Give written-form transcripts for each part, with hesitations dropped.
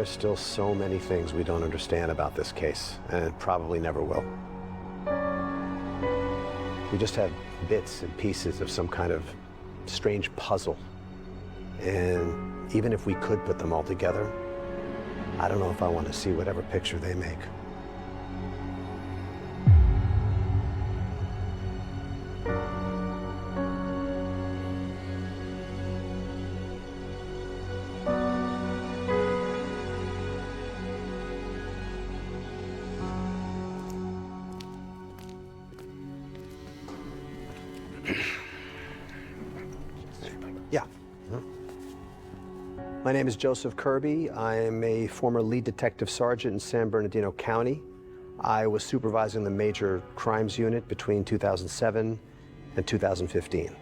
There's still so many things we don't understand about this case, and probably never will. We just have bits and pieces of some kind of strange puzzle. And even if we could put them all together, I don't know if I want to see whatever picture they make. Yeah. My name is Joseph Kirby. I am a former lead detective sergeant in San Bernardino County. I was supervising the major crimes unit between 2007 and 2015.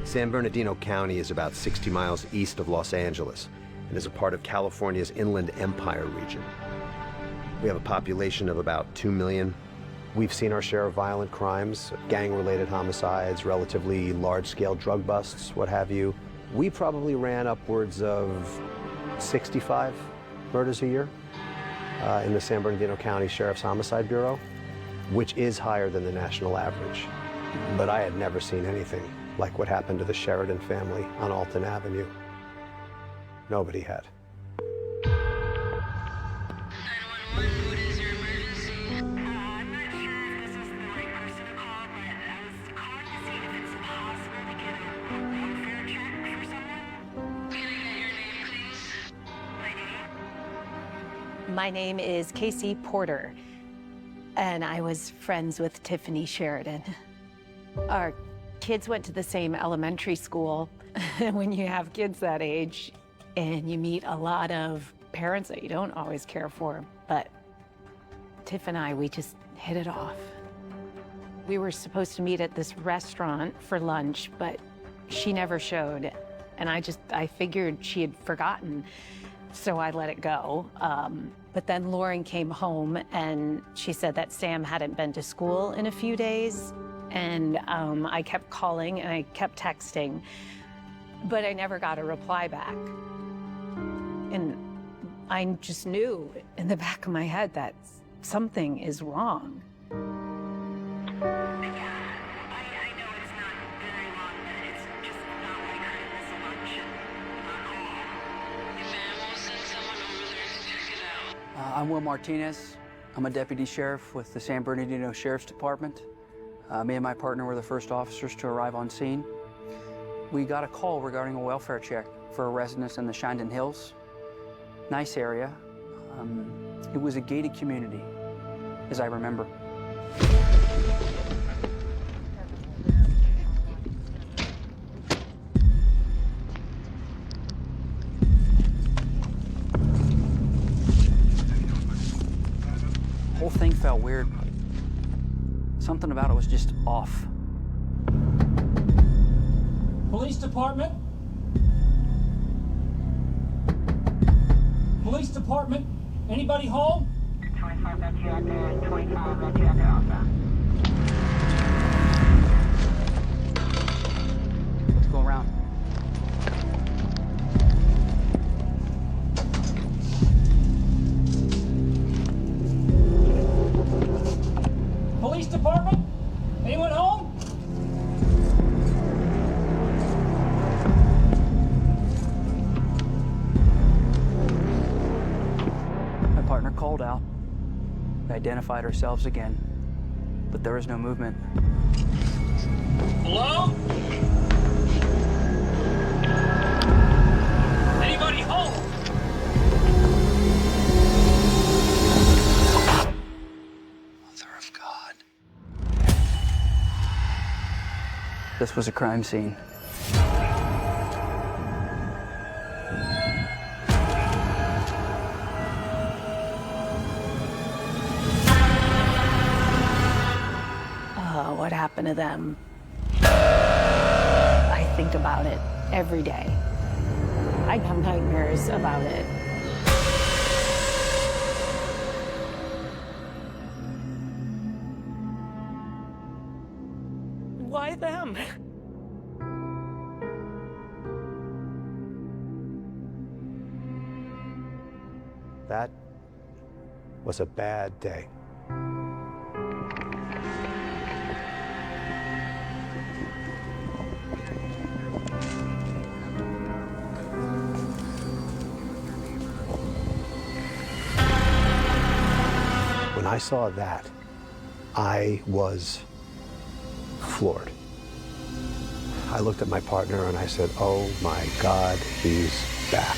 San Bernardino County is about 60 miles east of Los Angeles and is a part of California's Inland Empire region. We have a population of about 2 million. We've seen our share of violent crimes, gang-related homicides, relatively large-scale drug busts, what have you. We probably ran upwards of 65 murders a year in the San Bernardino County Sheriff's Homicide Bureau, which is higher than the national average. But I had never seen anything like what happened to the Sheridan family on Alton Avenue. Nobody had. 911, what is your emergency? I'm not sure if this is the right person to call, but I was calling to see if it's possible to get a welfare check for someone. Can I get your name, please? My name? My name is Casey Porter, and I was friends with Tiffany Sheridan. Our kids went to the same elementary school, and when you have kids that age, and you meet a lot of parents that you don't always care for, but Tiff and I, we just hit it off. We were supposed to meet at this restaurant for lunch, but she never showed, and I figured she had forgotten, so I let it go. But then Lauren came home, and she said that Sam hadn't been to school in a few days, and I kept calling and I kept texting, but I never got a reply back. And I just knew in the back of my head that something is wrong. Yeah, I know it's not very long, but it's just not like her to miss a lunch and not call. If Ann will send someone over there to check it out. I'm Will Martinez. I'm a deputy sheriff with the San Bernardino Sheriff's Department. Me and my partner were the first officers to arrive on scene. We got a call regarding a welfare check for a residence in the Shandon Hills. Nice area. It was a gated community, as I remember. The whole thing felt weird. Something about it was just off. Police department? Police department? Anybody home? 25 got you out there, 25 got you out there also. Let's go around. Police department? Anyone home? My partner called out. We identified ourselves again, but there was no movement. Hello? Anybody home? Mother of God. This was a crime scene. What happened to them? I think about it every day. I have nightmares about it. Why them? that was a bad day. When I saw that, I was floored. I looked at my partner and I said, oh my God, he's back.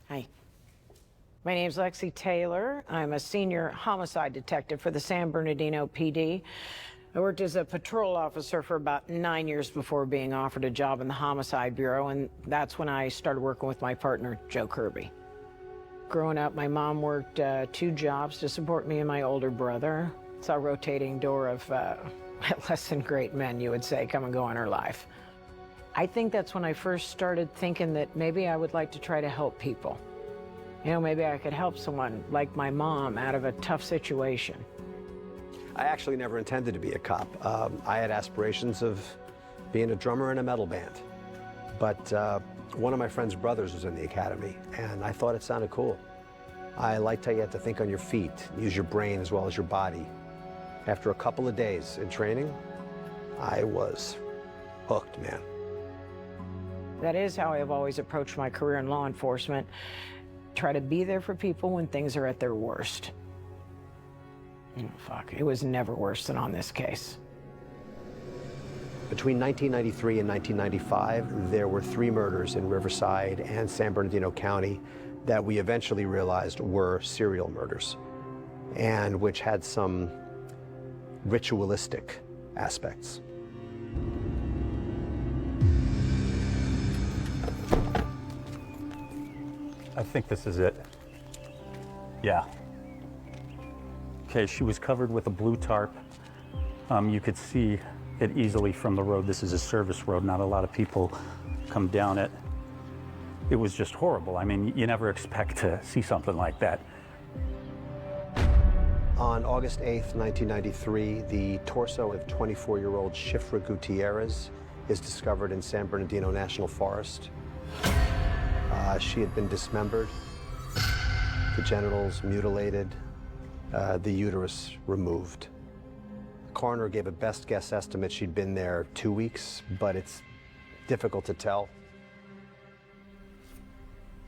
Hi. My name's Lexi Taylor. I'm a senior homicide detective for the San Bernardino PD. I worked as a patrol officer for about 9 years before being offered a job in the Homicide Bureau, and that's when I started working with my partner, Joe Kirby. Growing up, my mom worked 2 jobs to support me and my older brother. Saw a rotating door of less than great men, you would say, come and go in her life. I think that's when I first started thinking that maybe I would like to try to help people. You know, maybe I could help someone like my mom out of a tough situation. I actually never intended to be a cop. I had aspirations of being a drummer in a metal band. But one of my friend's brothers was in the academy, and I thought it sounded cool. I liked how you had to think on your feet, use your brain as well as your body. After a couple of days in training, I was hooked, man. That is how I've always approached my career in law enforcement. Try to be there for people when things are at their worst. Oh, fuck, it was never worse than on this case. Between 1993 and 1995, there were 3 murders in Riverside and San Bernardino County that we eventually realized were serial murders, and which had some ritualistic aspects. I think this is it. Yeah. Okay, she was covered with a blue tarp. You could see it easily from the road. This is a service road. Not a lot of people come down it. It was just horrible. I mean, you never expect to see something like that. On August 8th, 1993, the torso of 24-year-old Shifra Gutierrez is discovered in San Bernardino National Forest. She had been dismembered, the genitals mutilated, the uterus removed. The coroner gave a best guess estimate she'd been there 2 weeks, but it's difficult to tell.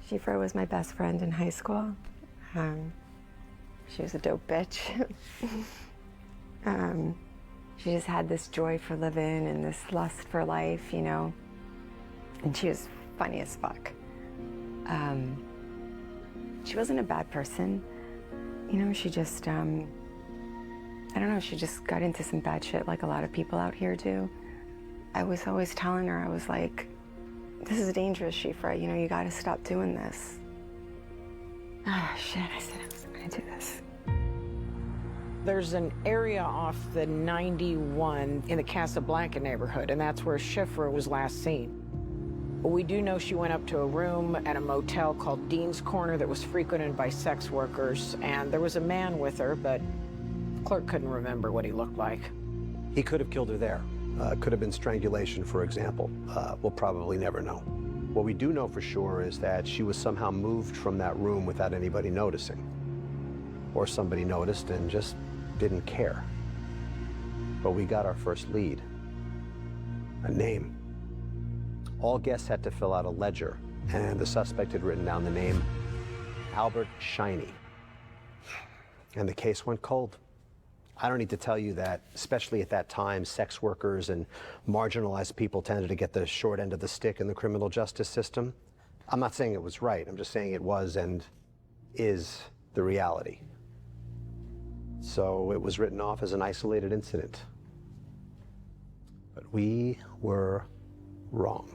Shifra was my best friend in high school. She was a dope bitch. She just had this joy for living and this lust for life, you know. And she was funny as fuck. She wasn't a bad person. You know, she just, I don't know, she just got into some bad shit like a lot of people out here do. I was always telling her, I was like, this is dangerous, Shifra, you know, you gotta stop doing this. Ah, shit, I said I wasn't gonna do this. There's an area off the 91 in the Casablanca neighborhood, and that's where Shifra was last seen. We do know she went up to a room at a motel called Dean's Corner that was frequented by sex workers, and there was a man with her, but the clerk couldn't remember what he looked like. He could have killed her there. Could have been strangulation, for example. We'll probably never know. What we do know for sure is that she was somehow moved from that room without anybody noticing. Or somebody noticed and just didn't care. But we got our first lead. A name. All guests had to fill out a ledger, and the suspect had written down the name Albert Shiney. And the case went cold. I don't need to tell you that, especially at that time, sex workers and marginalized people tended to get the short end of the stick in the criminal justice system. I'm not saying it was right, I'm just saying it was, and is the reality. So it was written off as an isolated incident. But we were wrong.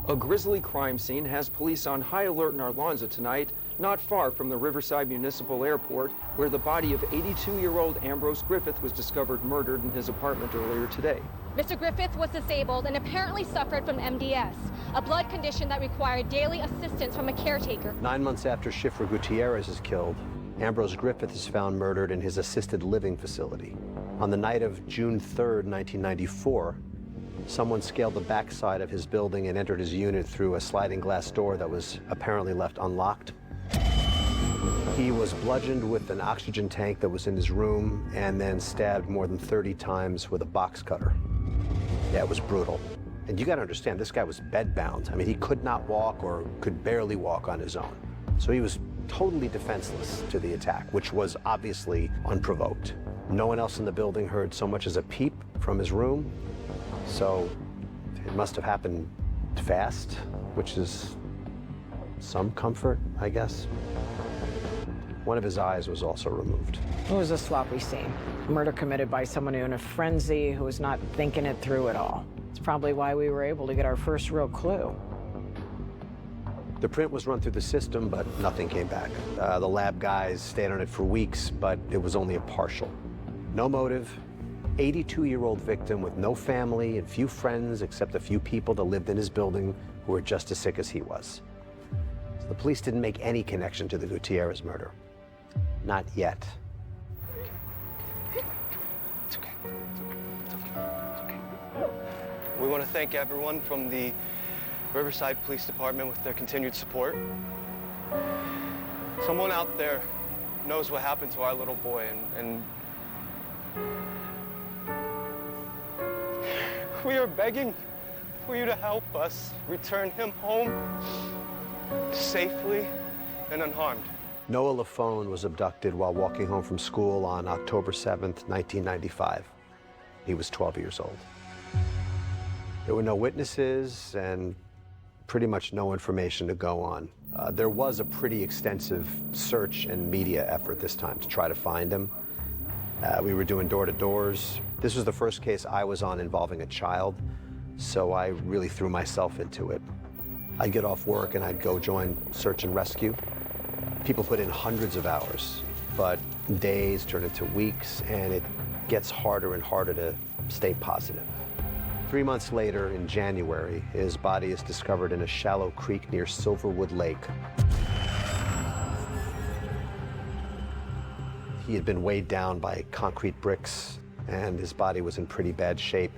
A grisly crime scene has police on high alert in Arlanza tonight, not far from the Riverside Municipal Airport, where the body of 82-year-old Ambrose Griffith was discovered murdered in his apartment earlier today. Mr. Griffith was disabled and apparently suffered from MDS, a blood condition that required daily assistance from a caretaker. 9 months after Schiffer Gutierrez is killed, Ambrose Griffith is found murdered in his assisted living facility. On the night of June 3rd, 1994, someone scaled the backside of his building and entered his unit through a sliding glass door that was apparently left unlocked. He was bludgeoned with an oxygen tank that was in his room and then stabbed more than 30 times with a box cutter. Yeah, it was brutal. And you gotta understand, this guy was bedbound. I mean, he could not walk or could barely walk on his own. So he was totally defenseless to the attack, which was obviously unprovoked. No one else in the building heard so much as a peep from his room. So it must have happened fast, which is some comfort, I guess. One of his eyes was also removed. It was a sloppy scene. Murder committed by someone in a frenzy who was not thinking it through at all. It's probably why we were able to get our first real clue. The print was run through the system, but nothing came back. The lab guys stayed on it for weeks, but it was only a partial. No motive, 82-year-old victim with no family and few friends except a few people that lived in his building who were just as sick as he was. So the police didn't make any connection to the Gutierrez murder. Not yet. It's okay. It's okay. We want to thank everyone from the Riverside Police Department with their continued support. Someone out there knows what happened to our little boy, and we are begging for you to help us return him home safely and unharmed. Noah Lafone was abducted while walking home from school on October 7th, 1995. He was 12 years old. There were no witnesses and pretty much no information to go on. There was a pretty extensive search and media effort this time to try to find him. We were doing door-to-doors. This was the first case I was on involving a child, so I really threw myself into it. I'd get off work and I'd go join search and rescue. People put in hundreds of hours, but days turn into weeks, and it gets harder and harder to stay positive. 3 months later, in January, his body is discovered in a shallow creek near Silverwood Lake. He had been weighed down by concrete bricks, and his body was in pretty bad shape.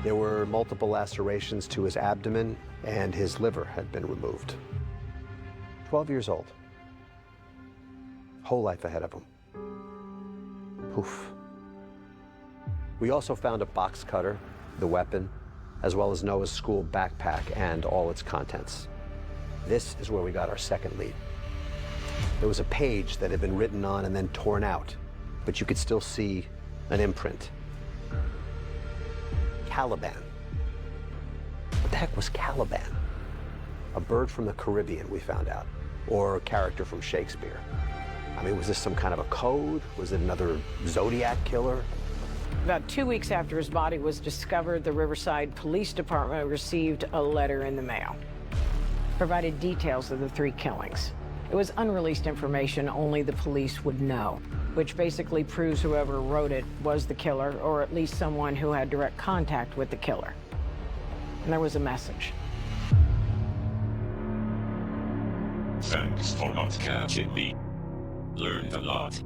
There were multiple lacerations to his abdomen, and his liver had been removed. 12 years old. Whole life ahead of him. Poof. We also found a box cutter, the weapon, as well as Noah's school backpack and all its contents. This is where we got our second lead. There was a page that had been written on and then torn out, but you could still see an imprint. Caliban. What the heck was Caliban? A bird from the Caribbean, we found out, or a character from Shakespeare. I mean, was this some kind of a code? Was it another Zodiac killer? About 2 weeks after his body was discovered, the Riverside Police Department received a letter in the mail. Provided details of the 3 killings. It was unreleased information only the police would know, which basically proves whoever wrote it was the killer, or at least someone who had direct contact with the killer. And there was a message. Thanks for not catching me. Learned a lot.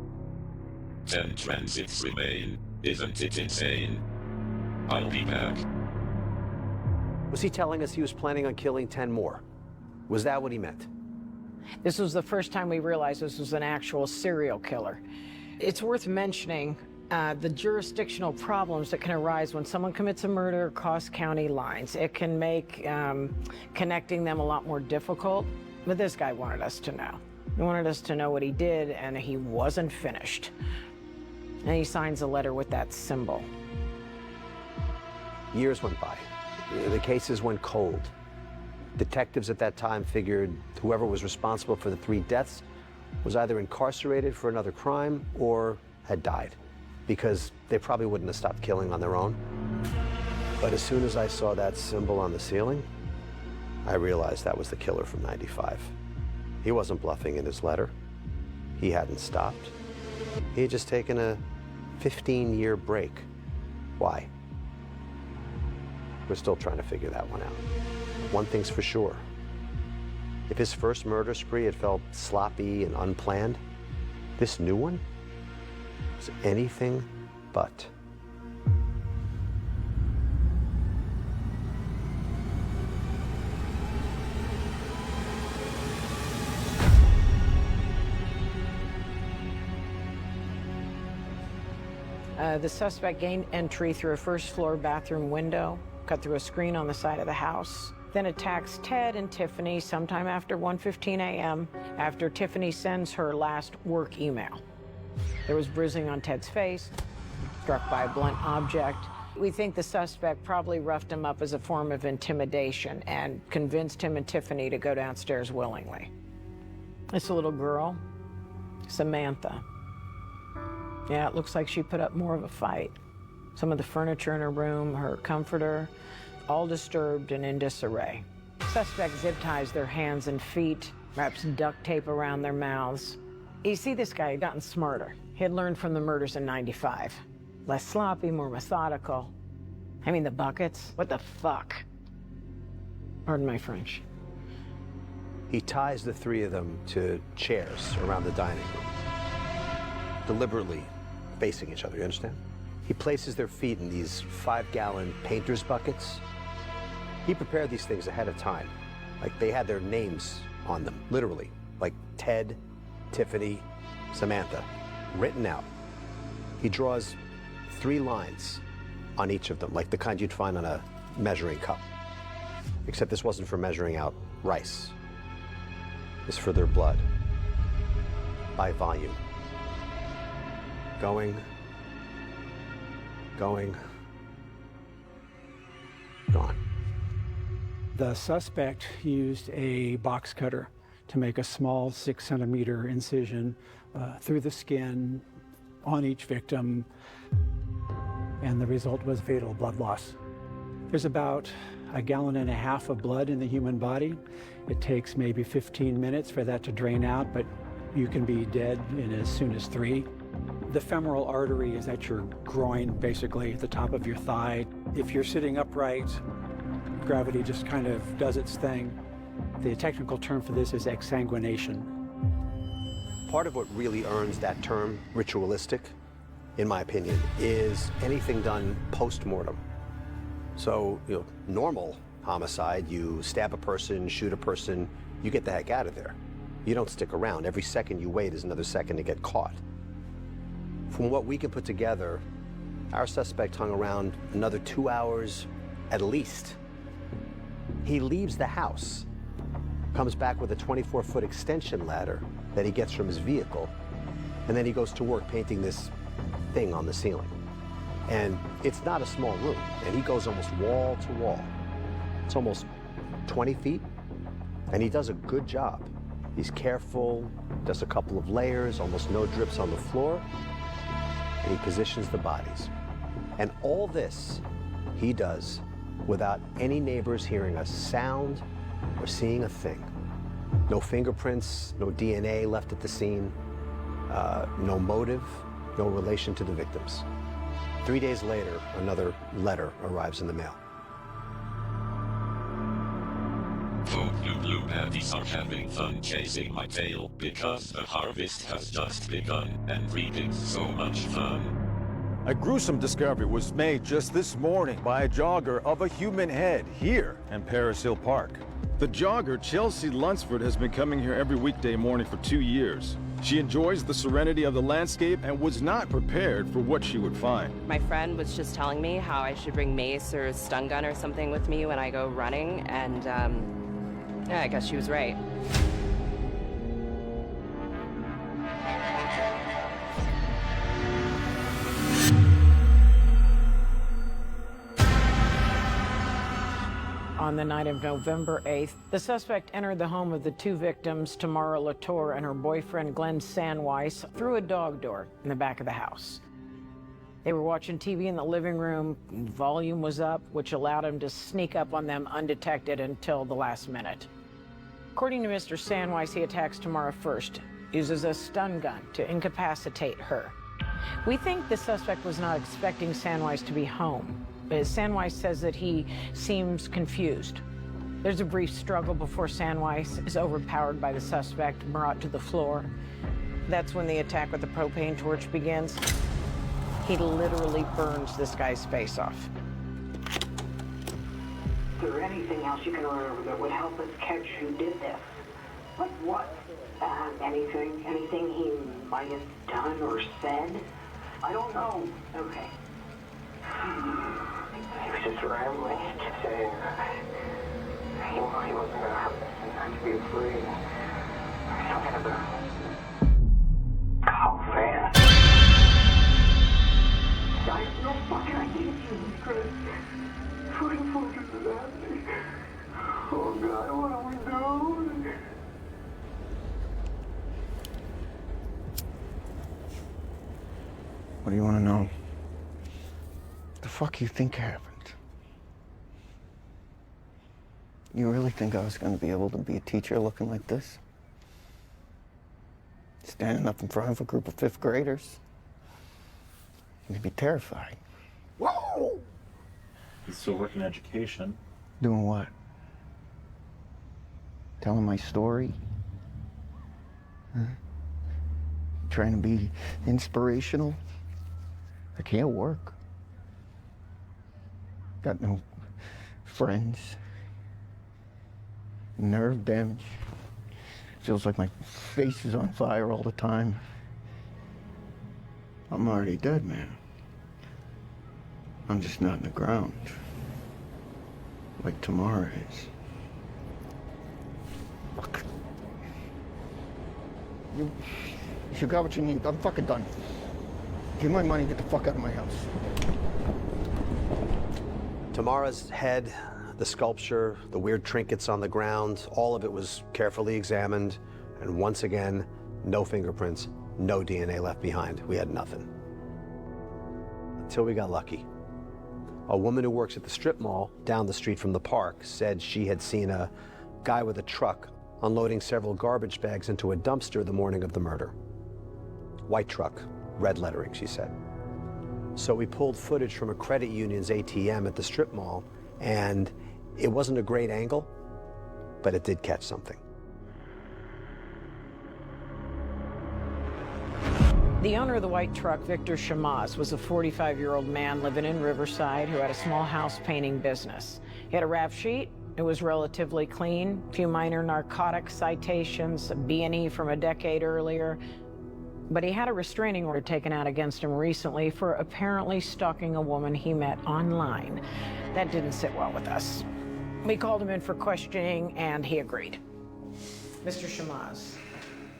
10 transits remain. Isn't it insane? I'll be back. Was he telling us he was planning on killing 10 more? Was that what he meant? This was the first time we realized this was an actual serial killer. It's worth mentioning the jurisdictional problems that can arise when someone commits a murder across county lines. It can make connecting them a lot more difficult, but this guy wanted us to know. He wanted us to know what he did, and he wasn't finished. And he signs a letter with that symbol. Years went by. The cases went cold. Detectives at that time figured whoever was responsible for the 3 deaths was either incarcerated for another crime or had died, because they probably wouldn't have stopped killing on their own. But as soon as I saw that symbol on the ceiling, I realized that was the killer from '95. He wasn't bluffing in his letter. He hadn't stopped. He had just taken a 15-year break. Why? We're still trying to figure that one out. One thing's for sure. If his first murder spree had felt sloppy and unplanned, this new one was anything but. The suspect gained entry through a first-floor bathroom window, cut through a screen on the side of the house, then attacks Ted and Tiffany sometime after 1:15 a.m. after Tiffany sends her last work email. There was bruising on Ted's face, struck by a blunt object. We think the suspect probably roughed him up as a form of intimidation and convinced him and Tiffany to go downstairs willingly. It's a little girl, Samantha. Yeah, it looks like she put up more of a fight. Some of the furniture in her room, her comforter, all disturbed and in disarray. Suspect zip ties their hands and feet, wraps duct tape around their mouths. You see, this guy had gotten smarter. He had learned from the murders in '95. Less sloppy, more methodical. I mean, the buckets, what the fuck? Pardon my French. He ties the 3 of them to chairs around the dining room, deliberately facing each other, you understand? He places their feet in these 5-gallon painter's buckets. He prepared these things ahead of time. Like, they had their names on them, literally. Like Ted, Tiffany, Samantha, written out. He draws 3 lines on each of them, like the kind you'd find on a measuring cup. Except this wasn't for measuring out rice. It's for their blood, by volume. Going, gone. The suspect used a box cutter to make a small 6-centimeter incision through the skin on each victim, and the result was fatal blood loss. There's about 1.5 gallons of blood in the human body. It takes maybe 15 minutes for that to drain out, but you can be dead in as soon as 3. The femoral artery is at your groin, basically, at the top of your thigh. If you're sitting upright, gravity just kind of does its thing. The technical term for this is exsanguination. Part of what really earns that term, ritualistic, in my opinion, is anything done post-mortem. So, normal homicide, you stab a person, shoot a person, you get the heck out of there. You don't stick around. Every second you wait is another second to get caught. From what we can put together, our suspect hung around another 2 hours at least. He leaves the house, comes back with a 24-foot extension ladder that he gets from his vehicle, and then he goes to work painting this thing on the ceiling. And it's not a small room, and he goes almost wall to wall. It's almost 20 feet, and he does a good job. He's careful, does a couple of layers, almost no drips on the floor, and he positions the bodies. And all this he does without any neighbors hearing a sound or seeing a thing. No fingerprints, no DNA left at the scene, no motive, no relation to the victims. 3 days later, another letter arrives in the mail. Blue panties are having fun chasing my tail because the harvest has just begun and reaping so much fun. A gruesome discovery was made just this morning by a jogger of a human head here in Paris Hill Park. The jogger, Chelsea Lunsford, has been coming here every weekday morning for 2 years. She enjoys the serenity of the landscape and was not prepared for what she would find. My friend was just telling me how I should bring mace or a stun gun or something with me when I go running, and yeah, I guess she was right. on the night of November 8th, the suspect entered the home of the two victims, Tamara Latour and her boyfriend, Glenn Sandweiss, through a dog door in the back of the house. They were watching TV in the living room. Volume was up, which allowed him to sneak up on them undetected until the last minute. According to Mr. Sandweiss, he attacks Tamara first, uses a stun gun to incapacitate her. We think the suspect was not expecting Sandweiss to be home. Sandweiss says that he seems confused. There's a brief struggle before Sandweiss is overpowered by the suspect, brought to the floor. That's when the attack with the propane torch begins. He literally burns this guy's face off. Is there anything else you can remember that would help us catch who did this? Like what? Anything he might have done or said? I don't know. Okay. He was just rambling, just saying he wasn't gonna hurt us and not to be afraid. Something about cow fan. I have no fucking idea, Jesus Christ. What the fuck is happening? Oh God, what are we doing? What do you want to know? What the fuck you think happened? You really think I was going to be able to be a teacher looking like this? Standing up in front of a group of 5th graders? You'd be terrified. Whoa! You still work in education. Doing what? Telling my story? Huh? Trying to be inspirational? I can't work. Got no friends. Nerve damage. Feels like my face is on fire all the time. I'm already dead, man. I'm just not in the ground. Like Tamara is. Fuck. You got what you need. I'm fucking done. Give my money, get the fuck out of my house. Tamara's head, the sculpture, the weird trinkets on the ground, all of it was carefully examined. And once again, no fingerprints, no DNA left behind. We had nothing. Until we got lucky. A woman who works at the strip mall down the street from the park said she had seen a guy with a truck unloading several garbage bags into a dumpster the morning of the murder. White truck, red lettering, she said. So we pulled footage from a credit union's ATM at the strip mall, and it wasn't a great angle, but it did catch something. The owner of the white truck, Victor Chamaz, was a 45-year-old man living in Riverside who had a small house painting business. He had a rap sheet. It was relatively clean. A few minor narcotic citations, a B&E from a decade earlier. But he had a restraining order taken out against him recently for apparently stalking a woman he met online. That didn't sit well with us. We called him in for questioning, and he agreed. Mr. Chamaz,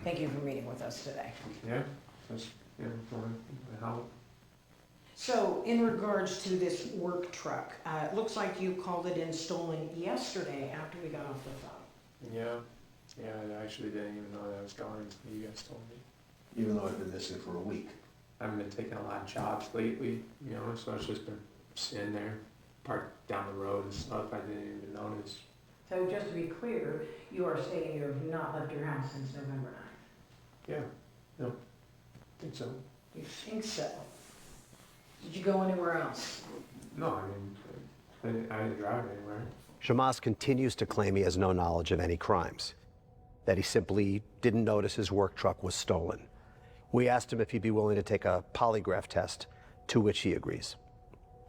thank you for meeting with us today. Yeah. How? So, in regards to this work truck, it looks like you called it in stolen yesterday after we got off the phone. Yeah, I actually didn't even know that I was gone until you guys told me. Even though I've been missing for a week. I haven't been taking a lot of jobs lately, you know, so I've just been sitting there, parked down the road and stuff. I didn't even notice. So, just to be clear, you are saying you have not left your house since November 9th? Yeah, no. I think so. You think so? Did you go anywhere else? No, I didn't drive anywhere. Chamaz continues to claim he has no knowledge of any crimes, that he simply didn't notice his work truck was stolen. We asked him if he'd be willing to take a polygraph test, to which he agrees.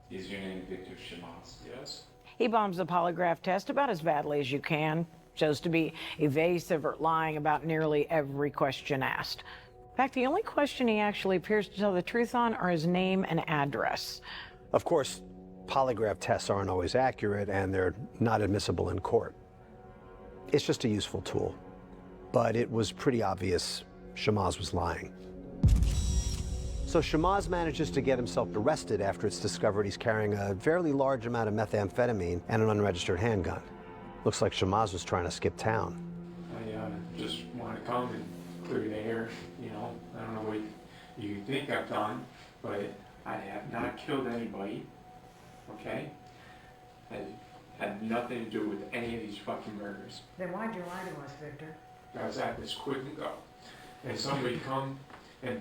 Is your name Victor Chamaz? Yes. He bombs the polygraph test about as badly as you can. Shows to be evasive or lying about nearly every question asked. In fact, the only question he actually appears to tell the truth on are his name and address. Of course, polygraph tests aren't always accurate and they're not admissible in court. It's just a useful tool. But it was pretty obvious Chamaz was lying. So Shamaz manages to get himself arrested after it's discovered he's carrying a fairly large amount of methamphetamine and an unregistered handgun. Looks like Shamaz was trying to skip town. I just want to come and clear the air, you know. I don't know what you think I've done, but I have not killed anybody, okay? I had nothing to do with any of these fucking murders. Then why'd you lie to us, Victor? Guys, I had this quick ago, and somebody come and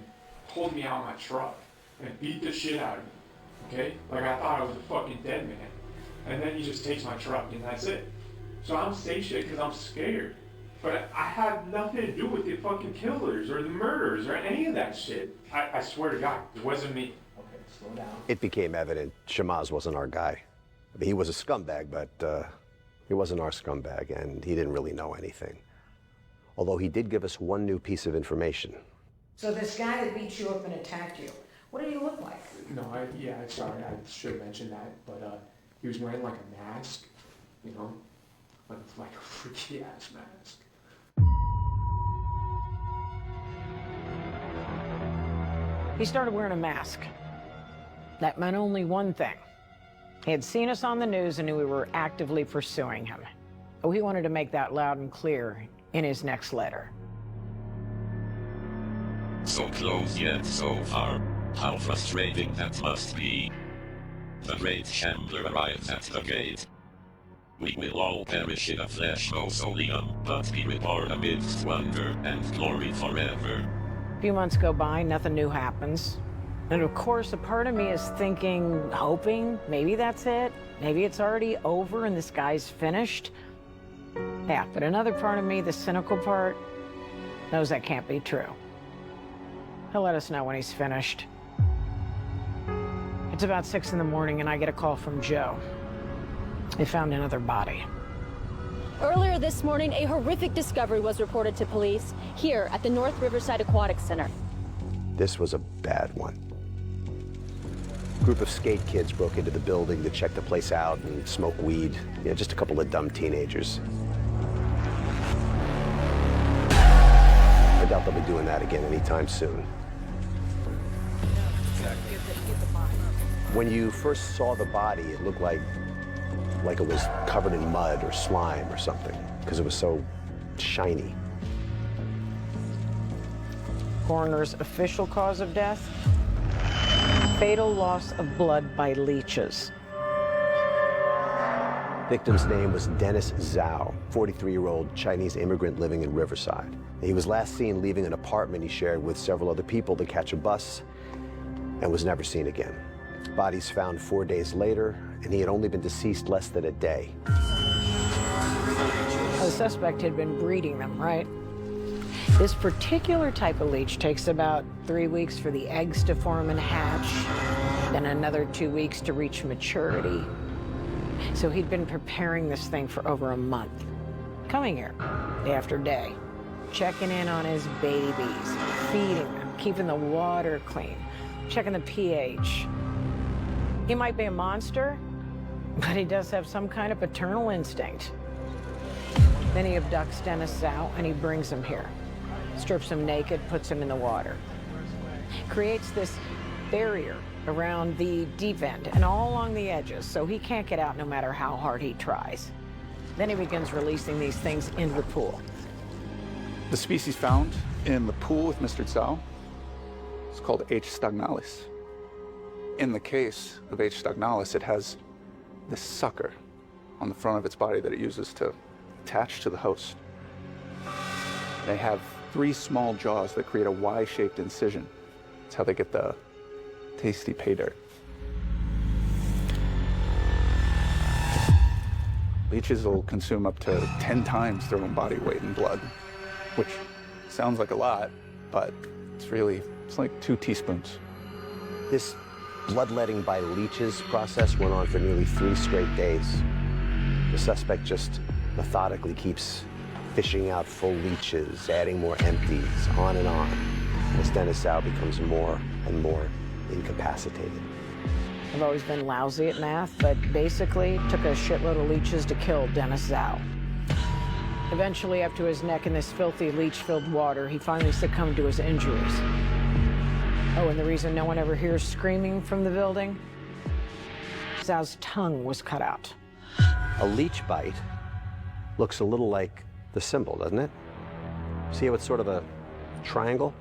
pulled me out of my truck and beat the shit out of me, okay? Like I thought I was a fucking dead man. And then he just takes my truck and that's it. So I don't say shit because I'm scared. But I had nothing to do with the fucking killers or the murders or any of that shit. I swear to God, it wasn't me. Okay, slow down. It became evident Shamaz wasn't our guy. I mean, he was a scumbag, but he wasn't our scumbag, and he didn't really know anything. Although he did give us one new piece of information. So this guy that beat you up and attacked you, what did he look like? No, sorry, I should have mentioned that, but he was wearing like a mask, you know, like a freaky ass mask. He started wearing a mask. That meant only one thing. He had seen us on the news and knew we were actively pursuing him. Oh, he wanted to make that loud and clear in his next letter. So close yet so far. How frustrating that must be. The great Shambler arrives at the gate. We will all perish in a flesh mausoleum, but be reborn amidst wonder and glory forever. A few months go by, nothing new happens. And of course, a part of me is thinking, hoping, maybe that's it. Maybe it's already over and this guy's finished. Yeah, but another part of me, the cynical part, knows that can't be true. He'll let us know when he's finished. It's about 6 in the morning and I get a call from Joe. They found another body. Earlier this morning, a horrific discovery was reported to police here at the North Riverside Aquatic Center. This was a bad one. A group of skate kids broke into the building to check the place out and smoke weed. Yeah, just a couple of dumb teenagers. I doubt they'll be doing that again anytime soon. When you first saw the body, it looked like it was covered in mud or slime or something, because it was so shiny. Coroner's official cause of death? Fatal loss of blood by leeches. Victim's name was Dennis Zhao, 43-year-old Chinese immigrant living in Riverside. He was last seen leaving an apartment he shared with several other people to catch a bus and was never seen again. Bodies found 4 days later, and he had only been deceased less than a day. The suspect had been breeding them, right? This particular type of leech takes about 3 weeks for the eggs to form and hatch, then another 2 weeks to reach maturity. So he'd been preparing this thing for over a month, coming here day after day, checking in on his babies, feeding them, keeping the water clean, checking the pH. He might be a monster, but he does have some kind of paternal instinct. Then he abducts Dennis Zhao and he brings him here. Strips him naked, puts him in the water. Creates this barrier around the deep end and all along the edges, so he can't get out no matter how hard he tries. Then he begins releasing these things into the pool. The species found in the pool with Mr. Zhao is called H. stagnalis. In the case of H. stagnalis, it has this sucker on the front of its body that it uses to attach to the host. They have 3 small jaws that create a Y-shaped incision. That's how they get the tasty pay dirt. Leeches will consume up to 10 times their own body weight in blood, which sounds like a lot, but it's like 2 teaspoons. This bloodletting by leeches process went on for nearly 3 straight days. The suspect just methodically keeps fishing out full leeches, adding more empties, on and on, as Dennis Zhao becomes more and more incapacitated. I've always been lousy at math, but basically took a shitload of leeches to kill Dennis Zhao. Eventually, up to his neck in this filthy leech-filled water, he finally succumbed to his injuries. Oh, and the reason no one ever hears screaming from the building? Zal's tongue was cut out. A leech bite looks a little like the symbol, doesn't it? See how it's sort of a triangle?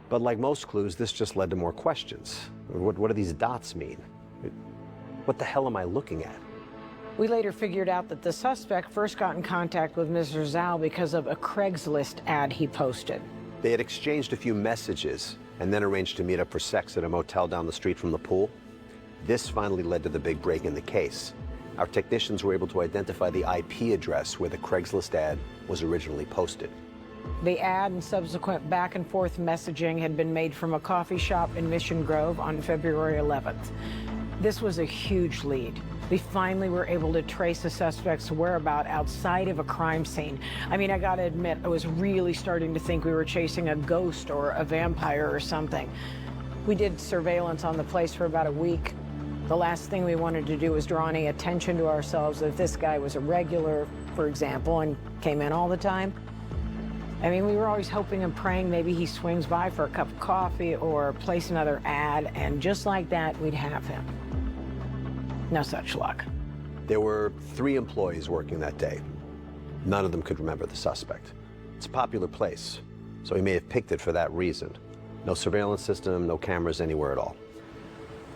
But like most clues, this just led to more questions. What do these dots mean? What the hell am I looking at? We later figured out that the suspect first got in contact with Mr. Zal because of a Craigslist ad he posted. They had exchanged a few messages and then arranged to meet up for sex at a motel down the street from the pool. This finally led to the big break in the case. Our technicians were able to identify the IP address where the Craigslist ad was originally posted. The ad and subsequent back and forth messaging had been made from a coffee shop in Mission Grove on February 11th. This was a huge lead. We finally were able to trace the suspect's whereabouts outside of a crime scene. I mean, I gotta admit, I was really starting to think we were chasing a ghost or a vampire or something. We did surveillance on the place for about a week. The last thing we wanted to do was draw any attention to ourselves if this guy was a regular, for example, and came in all the time. I mean, we were always hoping and praying maybe he swings by for a cup of coffee or place another ad, and just like that, we'd have him. No such luck. There were 3 employees working that day. None of them could remember the suspect. It's a popular place, so he may have picked it for that reason. No surveillance system, no cameras anywhere at all.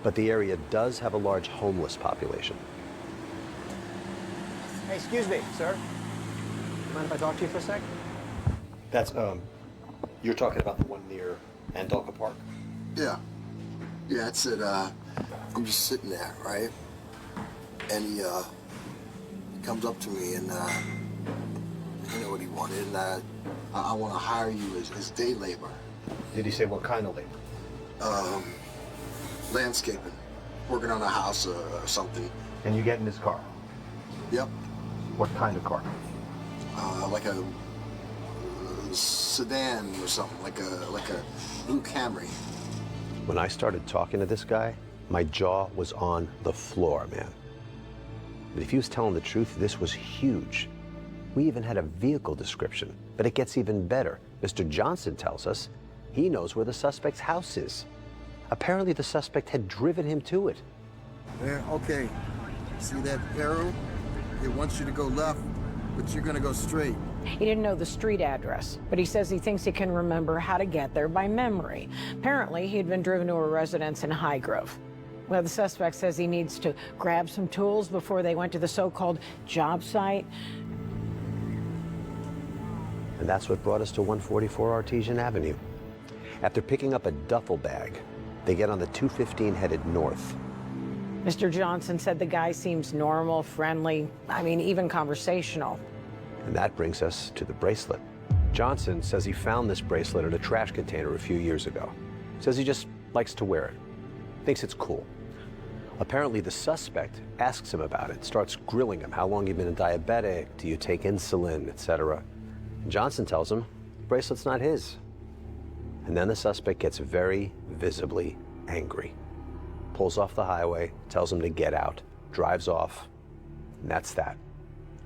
But the area does have a large homeless population. Hey, excuse me, sir. Mind if I talk to you for a sec? That's, you're talking about the one near Andolka Park? Yeah. Yeah, it's at, I'm just sitting there, right? And he comes up to me and, you know what he wanted, and I want to hire you as day labor. Did he say what kind of labor? Landscaping. Working on a house or something. And you get in his car? Yep. What kind of car? Like a sedan or something, like a blue Camry. When I started talking to this guy, my jaw was on the floor, man. But if he was telling the truth, this was huge. We even had a vehicle description, but it gets even better. Mr. Johnson tells us he knows where the suspect's house is. Apparently the suspect had driven him to it. Yeah, okay. See that arrow? It wants you to go left, but you're gonna go straight. He didn't know the street address, but he says he thinks he can remember how to get there by memory. Apparently, he'd been driven to a residence in Highgrove. Well, the suspect says he needs to grab some tools before they went to the so-called job site. And that's what brought us to 144 Artesian Avenue. After picking up a duffel bag, they get on the 215 headed north. Mr. Johnson said the guy seems normal, friendly, I mean, even conversational. And that brings us to the bracelet. Johnson says he found this bracelet in a trash container a few years ago. Says he just likes to wear it. Thinks it's cool. Apparently the suspect asks him about it, starts grilling him. How long you been a diabetic? Do you take insulin, etc.? Johnson tells him the bracelet's not his. And then the suspect gets very visibly angry. Pulls off the highway, tells him to get out, drives off, and that's that.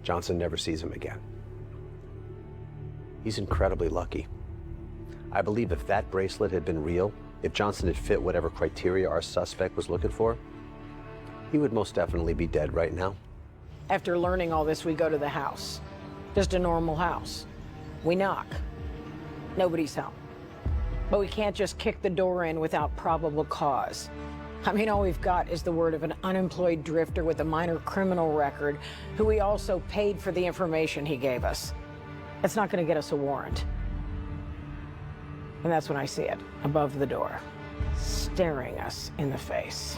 Johnson never sees him again. He's incredibly lucky. I believe if that bracelet had been real, if Johnson had fit whatever criteria our suspect was looking for, he would most definitely be dead right now. After learning all this, we go to the house. Just a normal house. We knock. Nobody's home. But we can't just kick the door in without probable cause. I mean, all we've got is the word of an unemployed drifter with a minor criminal record who we also paid for the information he gave us. That's not going to get us a warrant. And that's when I see it, above the door, staring us in the face.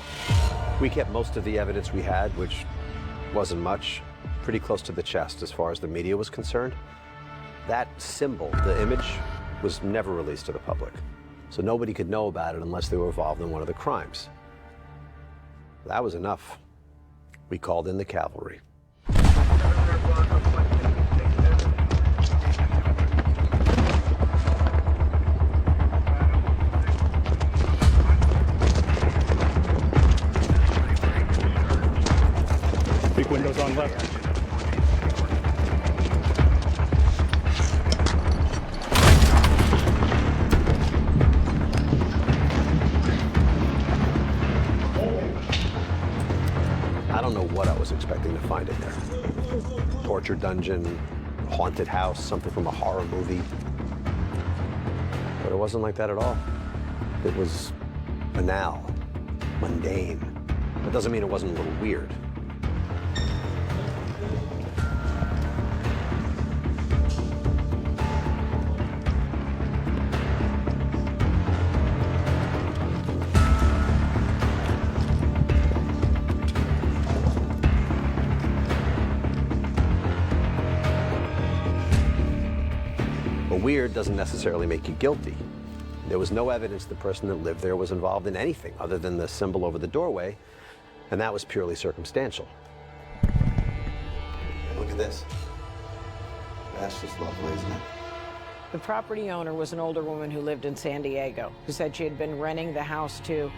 We kept most of the evidence we had, which wasn't much, pretty close to the chest as far as the media was concerned. That symbol, the image, was never released to the public. So nobody could know about it unless they were involved in one of the crimes. That was enough. We called in the cavalry. Big windows on left. was expecting to find it there. Torture dungeon, haunted house, something from a horror movie. But it wasn't like that at all. It was banal, mundane. That doesn't mean it wasn't a little weird. Weird doesn't necessarily make you guilty. There was no evidence the person that lived there was involved in anything other than the symbol over the doorway, and that was purely circumstantial. Look at this. That's just lovely, isn't it? The property owner was an older woman who lived in San Diego, who said she had been renting the house to,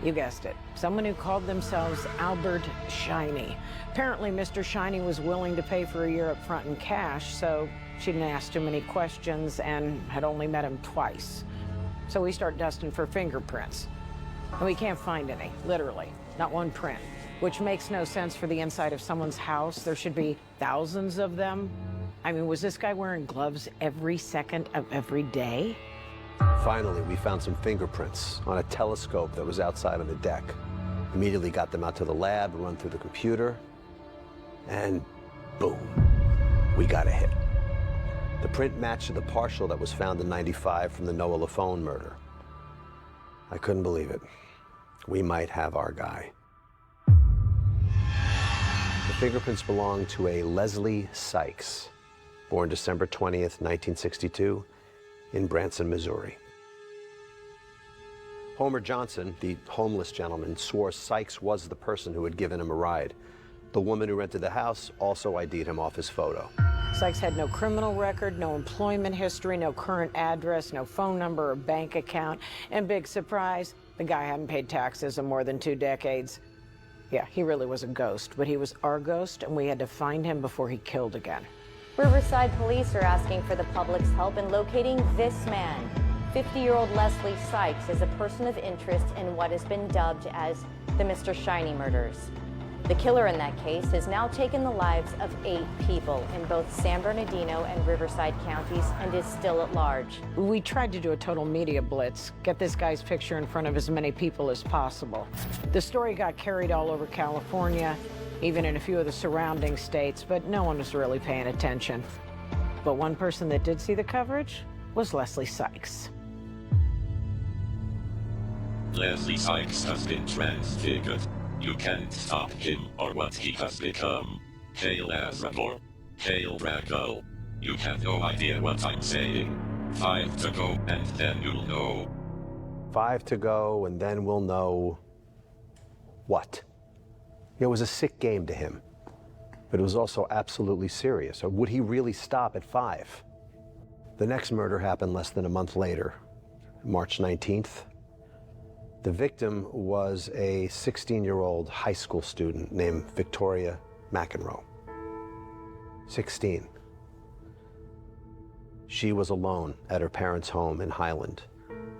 you guessed it, someone who called themselves Albert Shiny. Apparently, Mr. Shiny was willing to pay for a year up front in cash, so she didn't ask too many questions and had only met him twice. So we start dusting for fingerprints. And we can't find any, literally, not one print, which makes no sense for the inside of someone's house. There should be thousands of them. I mean, was this guy wearing gloves every second of every day? Finally, we found some fingerprints on a telescope that was outside on the deck. Immediately got them out to the lab, run through the computer, and boom, we got a hit. The print matched the partial that was found in '95 from the Noah LaFone murder. I couldn't believe it. We might have our guy. The fingerprints belong to a Leslie Sykes, born December 20th, 1962, in Branson, Missouri. Homer Johnson, the homeless gentleman, swore Sykes was the person who had given him a ride. The woman who rented the house also ID'd him off his photo. Sykes had no criminal record, no employment history, no current address, no phone number or bank account, and big surprise, the guy hadn't paid taxes in more than 2 decades. Yeah, he really was a ghost, but he was our ghost, and we had to find him before he killed again. Riverside police are asking for the public's help in locating this man. 50-year-old Leslie Sykes is a person of interest in what has been dubbed as the Mr. Shiny murders. The killer in that case has now taken the lives of 8 people in both San Bernardino and Riverside counties and is still at large. We tried to do a total media blitz, get this guy's picture in front of as many people as possible. The story got carried all over California, even in a few of the surrounding states, but no one was really paying attention. But one person that did see the coverage was Leslie Sykes. Leslie Sykes has been transfigured. You can't stop him or what he has become. Hail Azrael. Hail Ragul. You have no idea what I'm saying. 5 to go and then you'll know. 5 to go and then we'll know what? It was a sick game to him, but it was also absolutely serious. Or would he really stop at 5? The next murder happened less than a month later, March 19th. The victim was a 16-year-old high school student named Victoria McEnroe. 16. She was alone at her parents' home in Highland.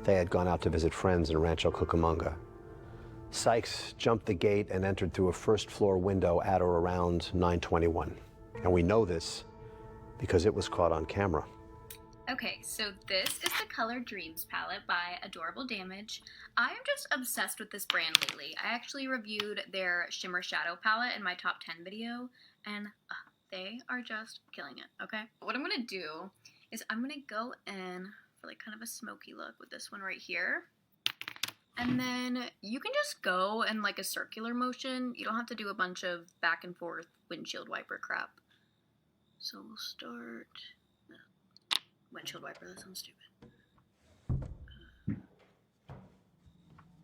They had gone out to visit friends in Rancho Cucamonga. Sykes jumped the gate and entered through a first-floor window at or around 9:21. And we know this because it was caught on camera. Okay, so this is the Color Dreams palette by Adorable Damage. I am just obsessed with this brand lately. I actually reviewed their Shimmer Shadow palette in my top 10 video, and they are just killing it, okay? What I'm gonna do is I'm gonna go in for like kind of a smoky look with this one right here. And then you can just go in like a circular motion. You don't have to do a bunch of back and forth windshield wiper crap. So we'll start... Windshield wiper, that sounds stupid.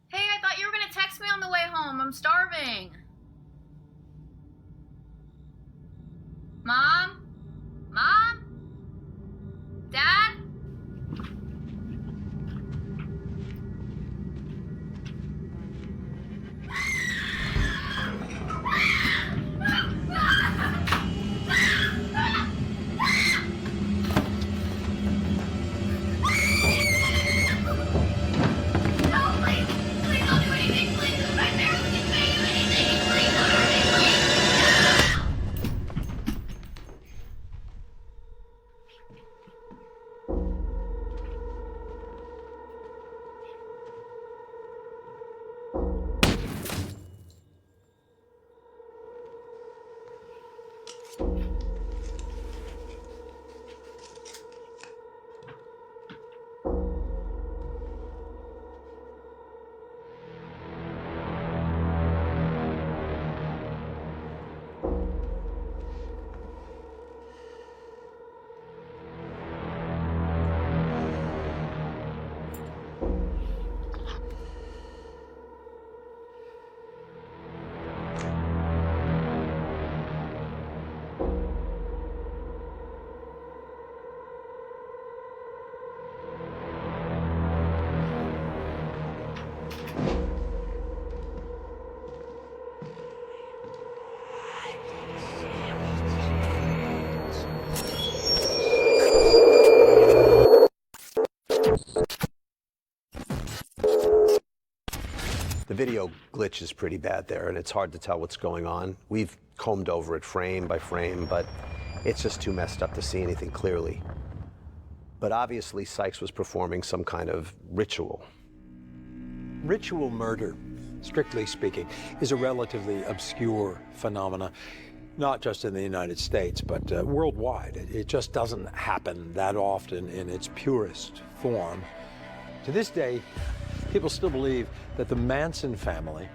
Hey, I thought you were gonna text me on the way home. I'm starving. Mom? Mom? Dad? The video glitch is pretty bad there, and it's hard to tell what's going on. We've combed over it frame by frame, but it's just too messed up to see anything clearly. But obviously, Sykes was performing some kind of ritual. Ritual murder, strictly speaking, is a relatively obscure phenomena, not just in the United States, but worldwide. It just doesn't happen that often in its purest form. To this day, people still believe that the Manson family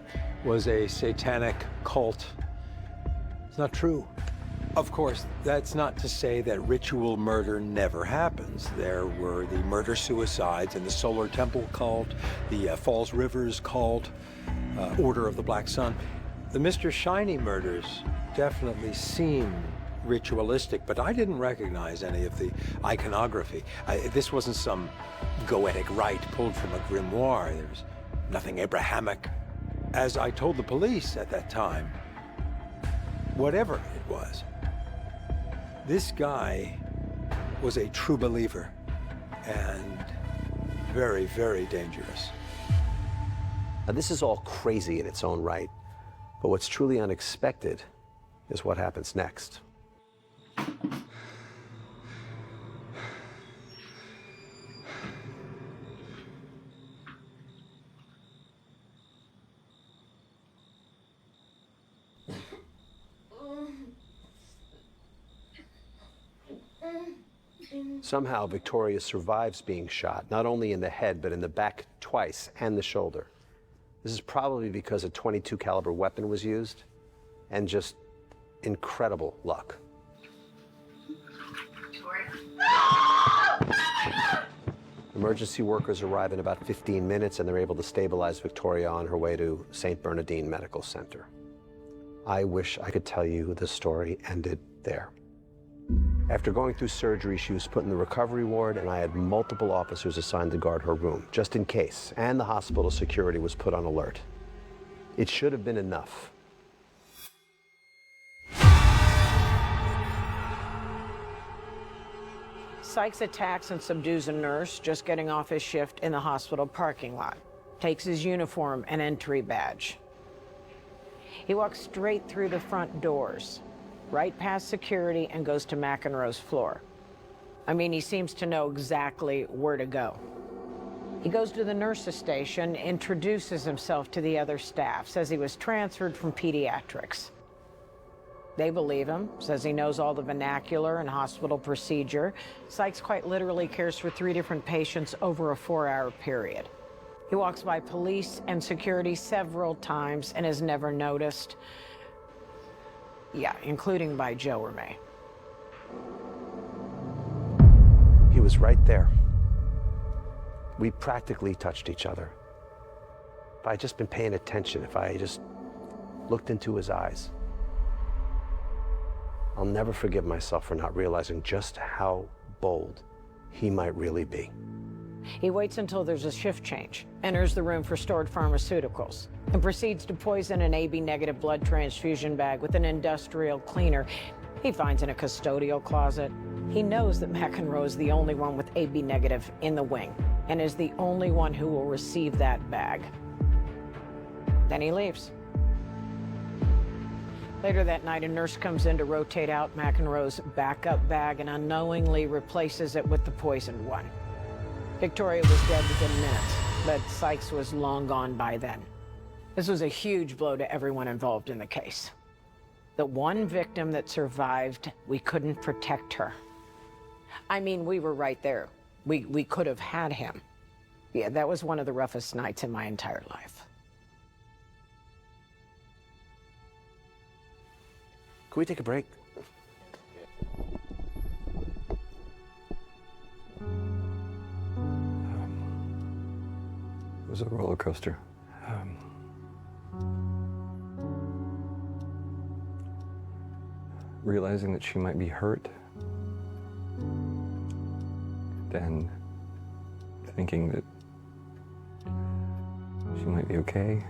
was a satanic cult. It's not true. Of course, that's not to say that ritual murder never happens. There were the murder-suicides in the Solar Temple cult, the Falls Rivers cult, Order of the Black Sun. The Mr. Shiny murders definitely seem ritualistic, but I didn't recognize any of the iconography. This wasn't some goetic rite pulled from a grimoire. There was nothing Abrahamic. As I told the police at that time, whatever it was, this guy was a true believer and very, very dangerous. Now, this is all crazy in its own right, but what's truly unexpected is what happens next. Somehow, Victoria survives being shot, not only in the head, but in the back twice and the shoulder. This is probably because a .22 caliber weapon was used, and just incredible luck. Emergency workers arrive in about 15 minutes, and they're able to stabilize Victoria on her way to St. Bernardine Medical Center. I wish I could tell you the story ended there. After going through surgery, she was put in the recovery ward, and I had multiple officers assigned to guard her room, just in case, and the hospital security was put on alert. It should have been enough. Sykes attacks and subdues a nurse just getting off his shift in the hospital parking lot, takes his uniform and entry badge. He walks straight through the front doors, right past security, and goes to McEnroe's floor. I mean, he seems to know exactly where to go. He goes to the nurse's station, introduces himself to the other staff, says he was transferred from pediatrics. They believe him, says he knows all the vernacular and hospital procedure. Sykes quite literally cares for 3 different patients over a 4-hour period. He walks by police and security several times and is never noticed. Yeah, including by Joe or May. He was right there. We practically touched each other. If I had just been paying attention, if I just looked into his eyes, I'll never forgive myself for not realizing just how bold he might really be. He waits until there's a shift change, enters the room for stored pharmaceuticals, and proceeds to poison an AB-negative blood transfusion bag with an industrial cleaner he finds in a custodial closet. He knows that McEnroe is the only one with AB-negative in the wing, and is the only one who will receive that bag. Then he leaves. Later that night, a nurse comes in to rotate out McEnroe's backup bag and unknowingly replaces it with the poisoned one. Victoria was dead within minutes, but Sykes was long gone by then. This was a huge blow to everyone involved in the case. The one victim that survived, we couldn't protect her. I mean, we were right there. We could have had him. Yeah, that was one of the roughest nights in my entire life. Can we take a break? It was a roller coaster. Realizing that she might be hurt, then thinking that she might be okay,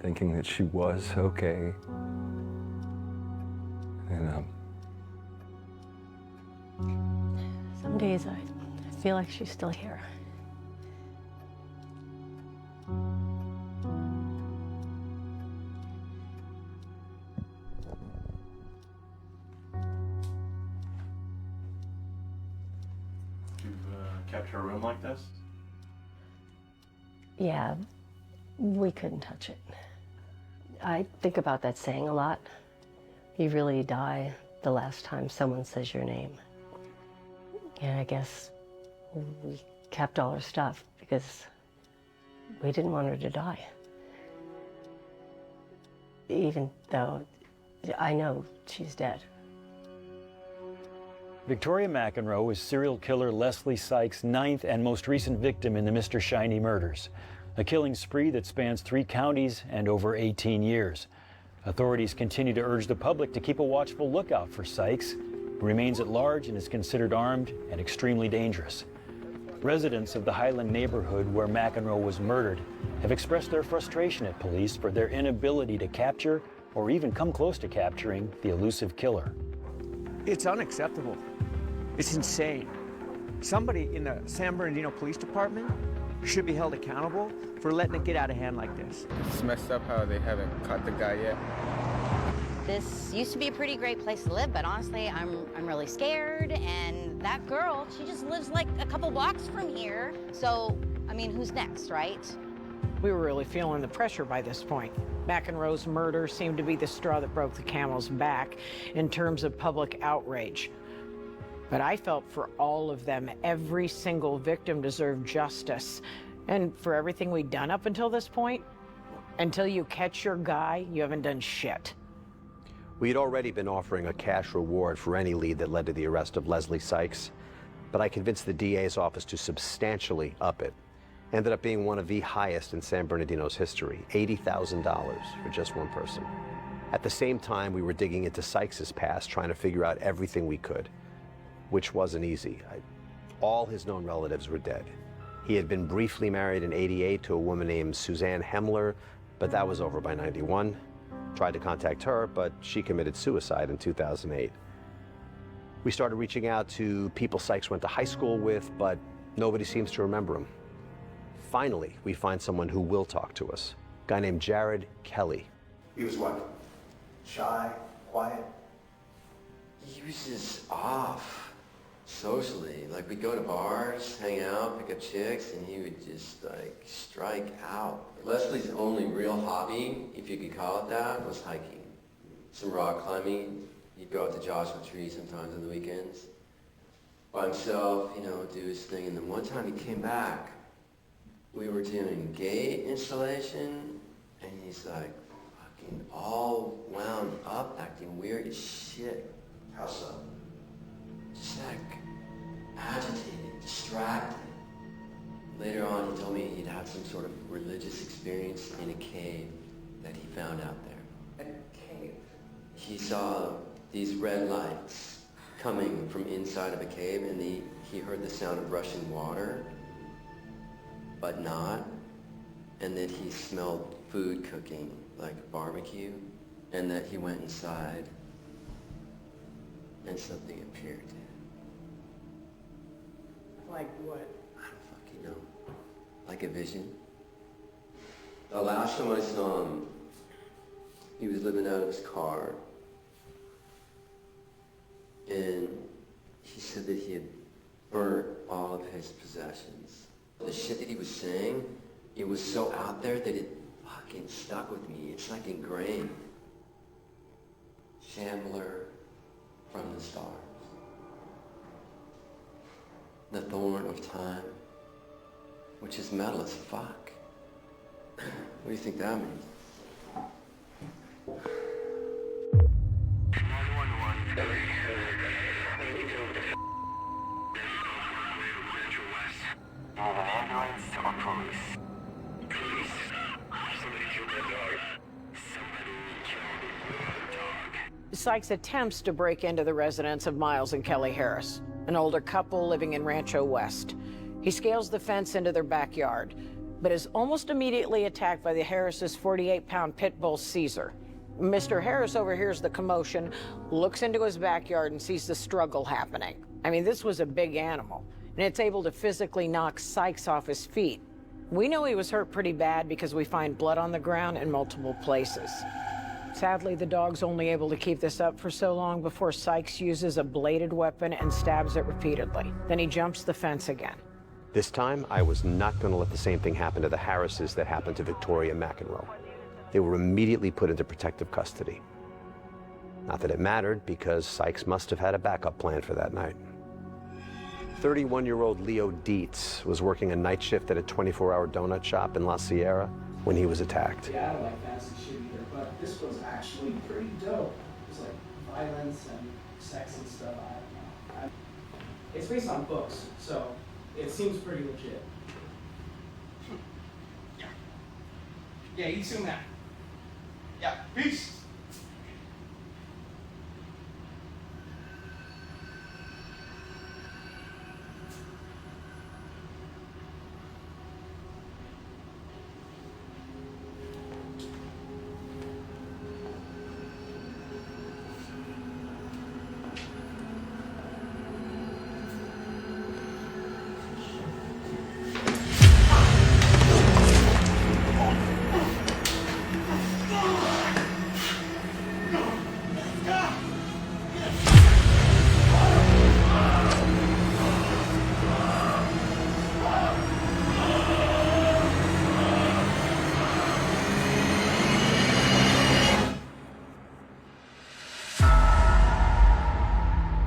thinking that she was okay, and some days I feel like she's still here. checked her room like this? Yeah, we couldn't touch it. I think about that saying a lot. You really die the last time someone says your name. And I guess we kept all her stuff because we didn't want her to die. Even though I know she's dead. Victoria McEnroe is serial killer Leslie Sykes' 9th and most recent victim in the Mr. Shiny murders. A killing spree that spans 3 counties and over 18 years. Authorities continue to urge the public to keep a watchful lookout for Sykes, who remains at large and is considered armed and extremely dangerous. Residents of the Highland neighborhood where McEnroe was murdered have expressed their frustration at police for their inability to capture or even come close to capturing the elusive killer. It's unacceptable. It's insane. Somebody in the San Bernardino Police Department should be held accountable for letting it get out of hand like this. It's messed up how they haven't caught the guy yet. This used to be a pretty great place to live, but honestly, I'm really scared, and that girl, she just lives like a couple blocks from here. So, I mean, who's next, right? We were really feeling the pressure by this point. McEnroe's murder seemed to be the straw that broke the camel's back in terms of public outrage. But I felt for all of them, every single victim deserved justice. And for everything we'd done up until this point, until you catch your guy, you haven't done shit. We had already been offering a cash reward for any lead that led to the arrest of Leslie Sykes, but I convinced the DA's office to substantially up it. Ended up being one of the highest in San Bernardino's history, $80,000 for just one person. At the same time, we were digging into Sykes' past, trying to figure out everything we could, which wasn't easy. All his known relatives were dead. He had been briefly married in '88 to a woman named Suzanne Hemler, but that was over by '91. Tried to contact her, but she committed suicide in 2008. We started reaching out to people Sykes went to high school with, but nobody seems to remember him. Finally, we find someone who will talk to us. A guy named Jared Kelly. He was what? Shy, quiet? He was just off socially. Like, we'd go to bars, hang out, pick up chicks, and he would just, like, strike out. Leslie's only real hobby, if you could call it that, was hiking. Some rock climbing. He'd go out to Joshua Tree sometimes on the weekends. By himself, you know, do his thing. And then one time he came back, we were doing gate installation, and he's like fucking all wound up, acting weird as shit. How so? Just like agitated, distracted. Later on, he told me he'd had some sort of religious experience in a cave that he found out there. A cave? He saw these red lights coming from inside of a cave, and he heard the sound of rushing water, but not. And that he smelled food cooking, like barbecue, and that he went inside and something appeared to him. Like what? I don't fucking know. Like a vision. The last time I saw him, he was living out of his car. And he said that he had burnt all of his possessions. The shit that he was saying, it was so out there that it fucking stuck with me. It's like ingrained. Chandler from the stars. The thorn of time, which is metal as fuck. What do you think that means? 911. Need an ambulance or police? Police. Somebody killed my dog. Somebody killed my dog. Sykes attempts to break into the residence of Miles and Kelly Harris, an older couple living in Rancho West. He scales the fence into their backyard, but is almost immediately attacked by the Harris's 48-pound pit bull, Caesar. Mr. Harris overhears the commotion, looks into his backyard, and sees the struggle happening. I mean, this was a big animal, and it's able to physically knock Sykes off his feet. We know he was hurt pretty bad because we find blood on the ground in multiple places. Sadly, the dog's only able to keep this up for so long before Sykes uses a bladed weapon and stabs it repeatedly. Then he jumps the fence again. This time, I was not going to let the same thing happen to the Harrises that happened to Victoria McEnroe. They were immediately put into protective custody. Not that it mattered, because Sykes must have had a backup plan for that night. 31-year-old Leo Dietz was working a night shift at a 24-hour donut shop in La Sierra when he was attacked. Yeah, I don't like fantasy shit either, but this was actually pretty dope. It was like violence and sex and stuff, I don't know. It's based on books, so it seems pretty legit. Yeah, you zoom that. Yeah, peace.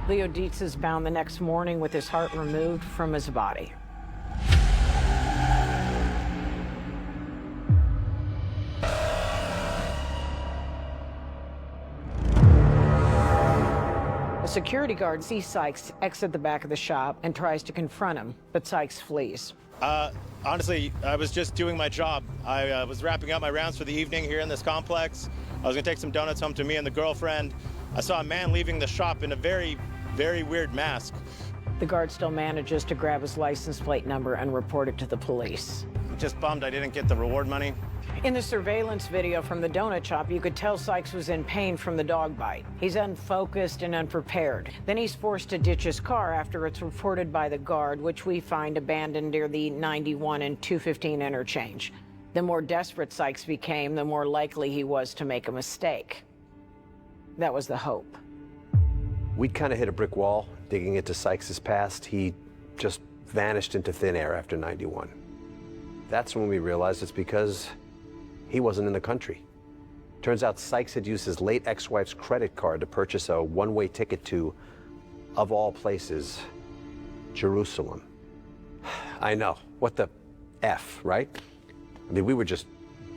Leo Dietz is bound the next morning with his heart removed from his body. A security guard sees Sykes exit the back of the shop and tries to confront him, but Sykes flees. Honestly, I was just doing my job. I was wrapping up my rounds for the evening here in this complex. I was gonna take some donuts home to me and the girlfriend. I saw a man leaving the shop in a very weird mask. The guard still manages to grab his license plate number and report it to the police. I'm just bummed I didn't get the reward money. In the surveillance video from the donut shop, you could tell Sykes was in pain from the dog bite. He's unfocused and unprepared. Then he's forced to ditch his car after it's reported by the guard, which we find abandoned near the 91 and 215 interchange. The more desperate Sykes became, the more likely he was to make a mistake. That was the hope. We'd kind of hit a brick wall digging into Sykes' past. He just vanished into thin air after 91. That's when we realized it's because he wasn't in the country. Turns out Sykes had used his late ex-wife's credit card to purchase a one-way ticket to, of all places, Jerusalem. I know, what the F, right? I mean, we were just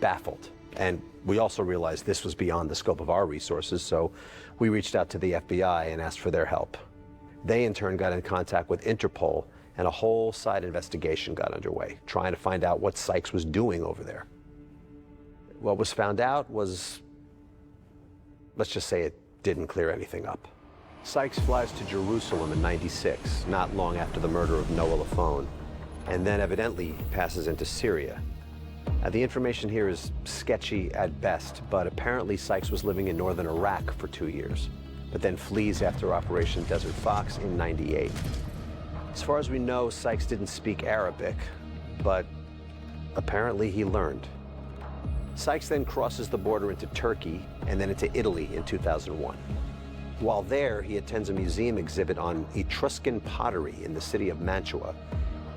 baffled. And we also realized this was beyond the scope of our resources, so we reached out to the FBI and asked for their help. They, in turn, got in contact with Interpol, and a whole side investigation got underway, trying to find out what Sykes was doing over there. What was found out was, let's just say it didn't clear anything up. Sykes flies to Jerusalem in '96, not long after the murder of Noah Lafone, and then evidently passes into Syria. The information here is sketchy at best, but apparently Sykes was living in northern Iraq for 2 years, but then flees after Operation Desert Fox in '98. As far as we know, Sykes didn't speak Arabic, but apparently he learned. Sykes then crosses the border into Turkey and then into Italy in 2001. While there, he attends a museum exhibit on Etruscan pottery in the city of Mantua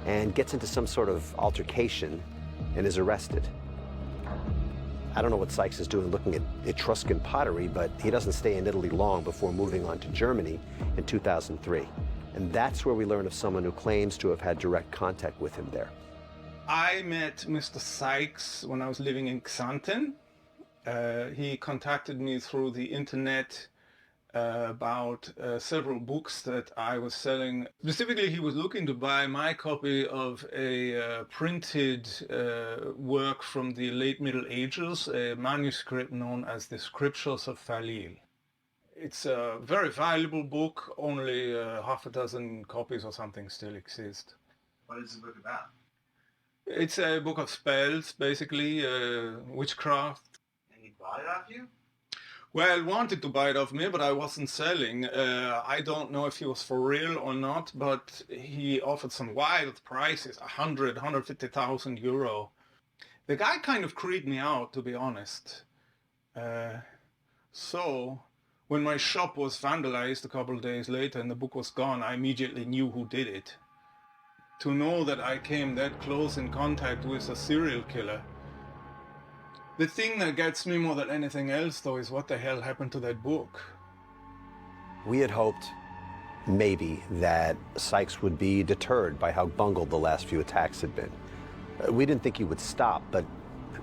and gets into some sort of altercation and is arrested. I don't know what Sykes is doing looking at Etruscan pottery, but he doesn't stay in Italy long before moving on to Germany in 2003. And that's where we learn of someone who claims to have had direct contact with him there. I met Mr. Sykes when I was living in Xanten. He contacted me through the internet about several books that I was selling. Specifically, he was looking to buy my copy of a printed work from the late Middle Ages, a manuscript known as the Scriptures of Facil. It's a very valuable book, only half a dozen copies or something still exist. What is the book about? It's a book of spells, basically, witchcraft. And he bought it off you? Well, wanted to buy it off me, but I wasn't selling. I don't know if he was for real or not, but he offered some wild prices, 150,000 euro. The guy kind of creeped me out, to be honest. So, when my shop was vandalized a couple of days later and the book was gone, I immediately knew who did it. to know that I came that close in contact with a serial killer. The thing that gets me more than anything else, though, is what the hell happened to that book. We had hoped maybe that Sykes would be deterred by how bungled the last few attacks had been. We didn't think he would stop, but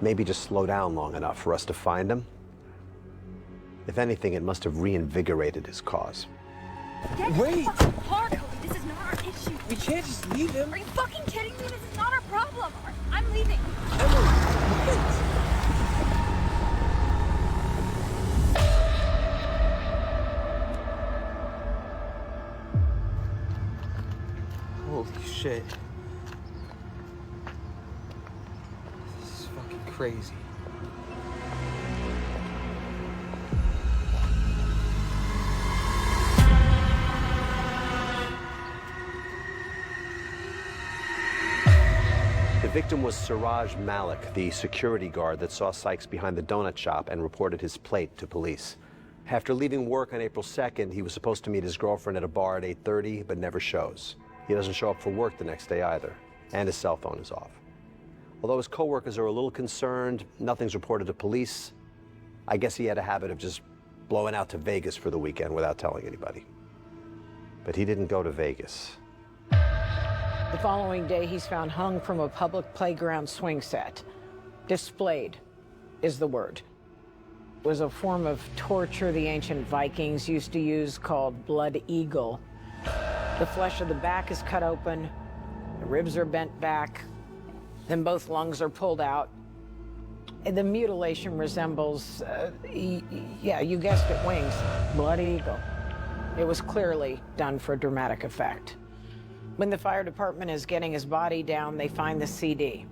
maybe just slow down long enough for us to find him. If anything, it must have reinvigorated his cause. Wait! Hard, Cody. This is not our issue. We can't just leave him. Are you fucking kidding me? This is not our problem. I'm leaving. Holy shit. This is fucking crazy. The victim was Siraj Malik, the security guard that saw Sykes behind the donut shop and reported his plate to police. After leaving work on April 2nd, he was supposed to meet his girlfriend at a bar at 8:30, but never shows. He doesn't show up for work the next day either, and his cell phone is off. Although his coworkers are a little concerned, nothing's reported to police. I guess he had a habit of just blowing out to Vegas for the weekend without telling anybody. But he didn't go to Vegas. The following day, he's found hung from a public playground swing set. Displayed is the word. It was a form of torture the ancient Vikings used to use called blood eagle. The flesh of the back is cut open, the ribs are bent back, then both lungs are pulled out. And the mutilation resembles, yeah, you guessed it, wings, blood eagle. It was clearly done for dramatic effect. When the fire department is getting his body down, they find the CD.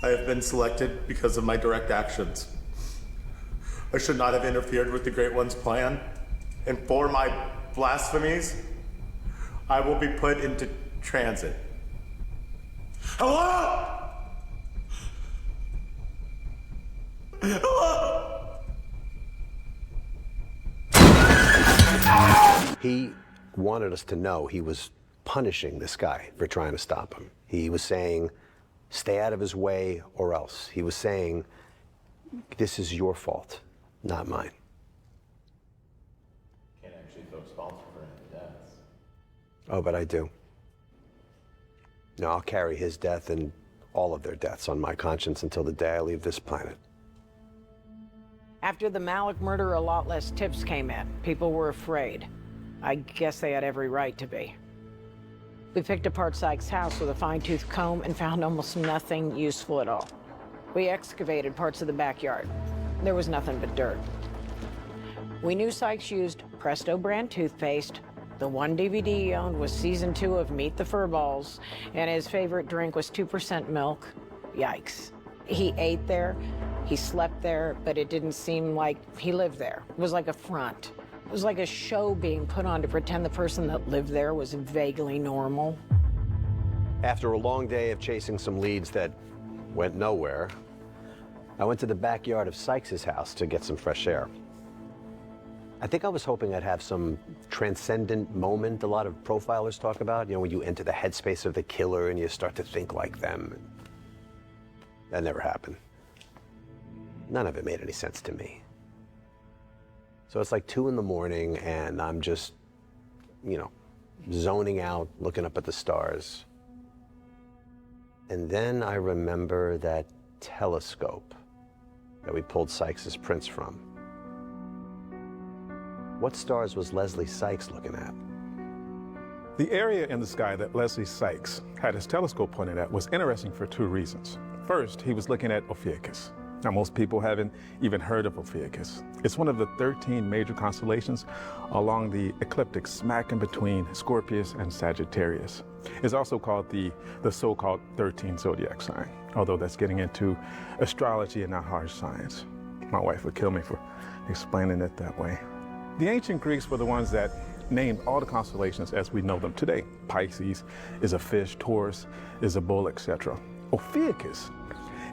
I have been selected because of my direct actions. I should not have interfered with the Great One's plan, and for my blasphemies, I will be put into transit. Hello? Hello? He wanted us to know he was punishing this guy for trying to stop him. He was saying, stay out of his way or else. He was saying, this is your fault, not mine. Can't actually feel responsible for any deaths. Oh, but I do. No, I'll carry his death and all of their deaths on my conscience until the day I leave this planet. After the Malik murder, a lot less tips came in. People were afraid. I guess they had every right to be. We picked apart Sykes' house with a fine-tooth comb and found almost nothing useful at all. We excavated parts of the backyard. There was nothing but dirt. We knew Sykes used Presto brand toothpaste. The one DVD he owned was season 2 of Meet the Furballs, and his favorite drink was 2% milk. Yikes. He ate there, he slept there, but it didn't seem like he lived there. It was like a front. It was like a show being put on to pretend the person that lived there was vaguely normal. After a long day of chasing some leads that went nowhere, I went to the backyard of Sykes' house to get some fresh air. I think I was hoping I'd have some transcendent moment a lot of profilers talk about, you know, when you enter the headspace of the killer and you start to think like them. That never happened. None of it made any sense to me. So it's like 2 in the morning and I'm just, zoning out, looking up at the stars. And then I remember that telescope that we pulled Sykes' prints from. What stars was Leslie Sykes looking at? The area in the sky that Leslie Sykes had his telescope pointed at was interesting for 2 reasons. First, he was looking at Ophiuchus. Now, most people haven't even heard of Ophiuchus. It's one of the 13 major constellations along the ecliptic smack in between Scorpius and Sagittarius. It's also called the so-called 13 zodiac sign, although that's getting into astrology and not hard science. My wife would kill me for explaining it that way. The ancient Greeks were the ones that named all the constellations as we know them today. Pisces is a fish, Taurus is a bull, etc. Ophiuchus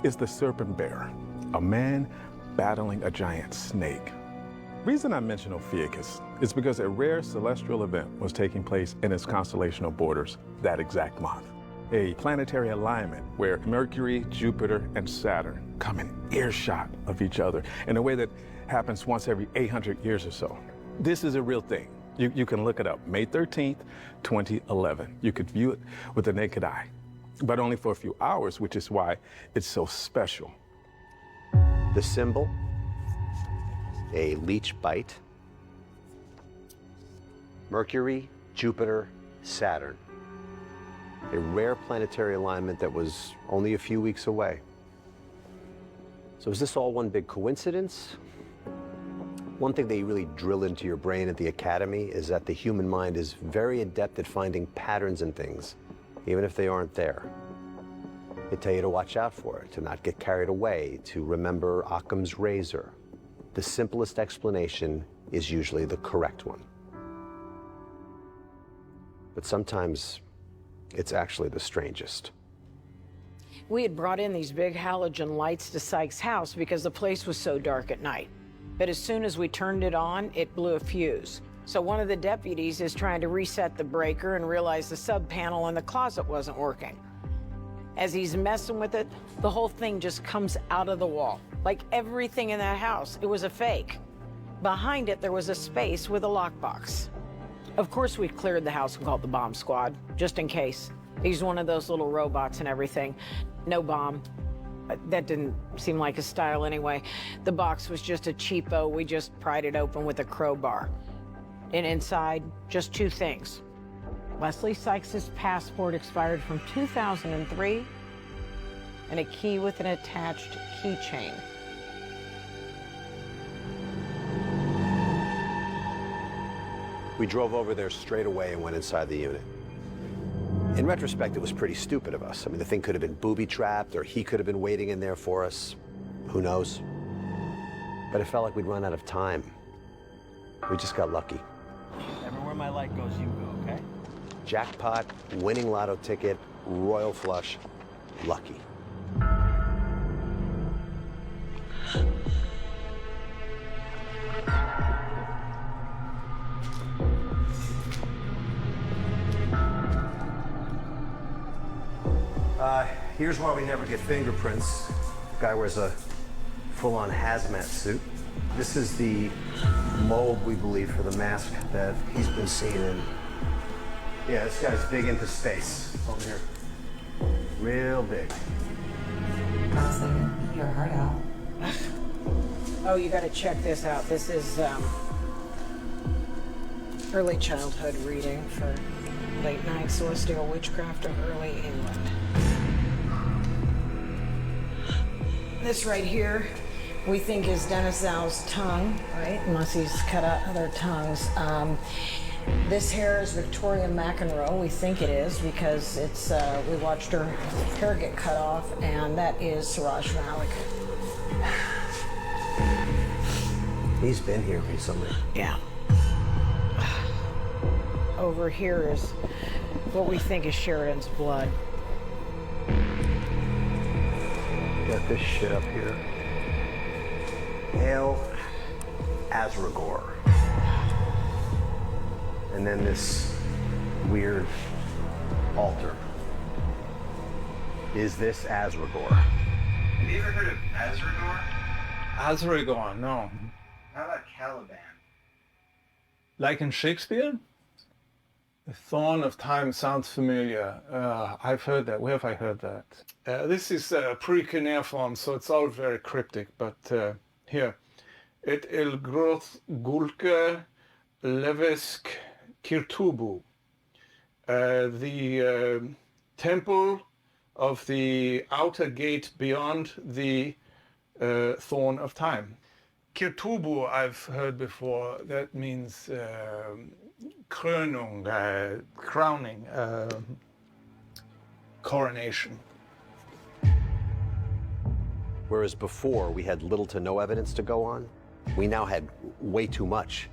is the serpent bearer, a man battling a giant snake. The reason I mention Ophiuchus is because a rare celestial event was taking place in its constellational borders that exact month. A planetary alignment where Mercury, Jupiter, and Saturn come in earshot of each other in a way that happens once every 800 years or so. This is a real thing. You can look it up. May 13th, 2011. You could view it with the naked eye, but only for a few hours, which is why it's so special. The symbol, a leech bite. Mercury, Jupiter, Saturn. A rare planetary alignment that was only a few weeks away. So is this all one big coincidence? One thing they really drill into your brain at the academy is that the human mind is very adept at finding patterns in things, even if they aren't there. They tell you to watch out for it, to not get carried away, to remember Occam's razor. The simplest explanation is usually the correct one. But sometimes it's actually the strangest. We had brought in these big halogen lights to Sykes' house because the place was so dark at night. But as soon as we turned it on, it blew a fuse. So one of the deputies is trying to reset the breaker and realized the sub panel in the closet wasn't working. As he's messing with it, the whole thing just comes out of the wall. Like everything in that house, it was a fake. Behind it, there was a space with a lockbox. Of course, we cleared the house and called the bomb squad, just in case. He's one of those little robots and everything. No bomb. That didn't seem like his style anyway. The box was just a cheapo. We just pried it open with a crowbar. And inside, just 2 things. Leslie Sykes' passport expired from 2003, and a key with an attached keychain. We drove over there straight away and went inside the unit. In retrospect, it was pretty stupid of us. I mean, the thing could have been booby-trapped, or he could have been waiting in there for us. Who knows? But it felt like we'd run out of time. We just got lucky. Everywhere my light goes, you go, okay? Jackpot, winning lotto ticket, royal flush, lucky. Here's why we never get fingerprints. The guy wears a full-on hazmat suit. This is the mold, we believe, for the mask that he's been seen in. Yeah, this guy's big into space. Over here. Real big. Your heart out. Oh, you gotta check this out. This is early childhood reading for late night celestial witchcraft of early England. This right here, we think is Dennis Zhao's tongue, right? Unless he's cut out other tongues. This hair is Victoria McEnroe. We think it is because it's, we watched her hair get cut off, and that is Siraj Malik. He's been here recently. Yeah. Over here is what we think is Sheridan's blood. Got this shit up here. Hail Asragor. And then this weird altar. Is this Asragor? Have you ever heard of Asragor? Asragor, no. How about Caliban? Like in Shakespeare? The Thorn of Time sounds familiar. I've heard that. Where have I heard that? This is pre-cuneiform, so it's all very cryptic, but here. Et el groth gulke levesk kirtubu. The temple of the outer gate beyond the Thorn of Time. Kirtubu I've heard before. That means Krönung, crowning, coronation. Whereas before we had little to no evidence to go on, we now had way too much.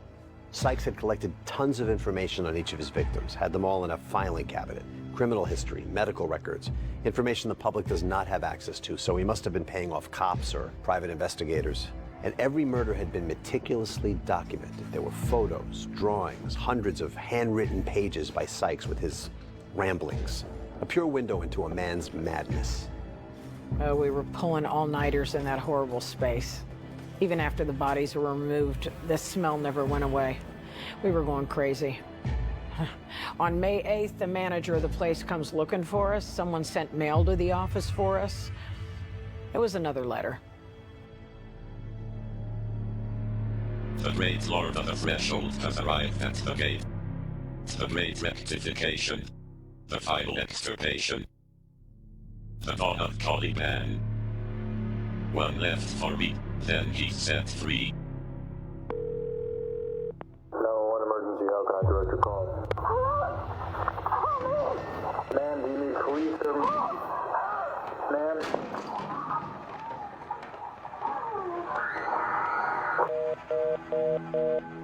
Sykes had collected tons of information on each of his victims, had them all in a filing cabinet. Criminal history, medical records, information the public does not have access to, so he must have been paying off cops or private investigators. And every murder had been meticulously documented. There were photos, drawings, hundreds of handwritten pages by Sykes with his ramblings. A pure window into a man's madness. We were pulling all-nighters in that horrible space. Even after the bodies were removed, the smell never went away. We were going crazy. On May 8th, the manager of the place comes looking for us. Someone sent mail to the office for us. It was another letter. The great Lord of the Threshold has arrived at the gate. The great rectification. The final extirpation. The dawn of Caliban. One left for me, then he's set free. No, emergency, how can I direct your call? Man, do you need police service? Man?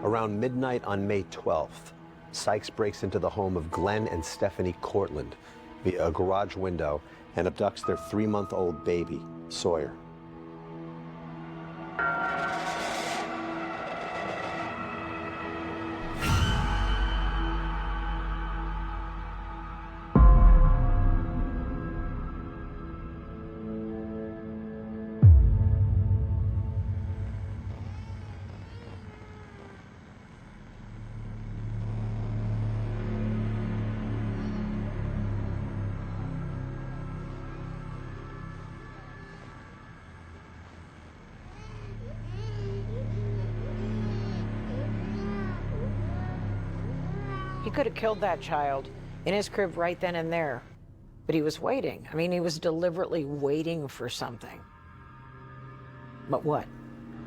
Around midnight on May 12th, Sykes breaks into the home of Glenn and Stephanie Cortland via a garage window and abducts their 3-month-old baby, Sawyer. He could have killed that child in his crib right then and there, but he was waiting. I mean, he was deliberately waiting for something. But what?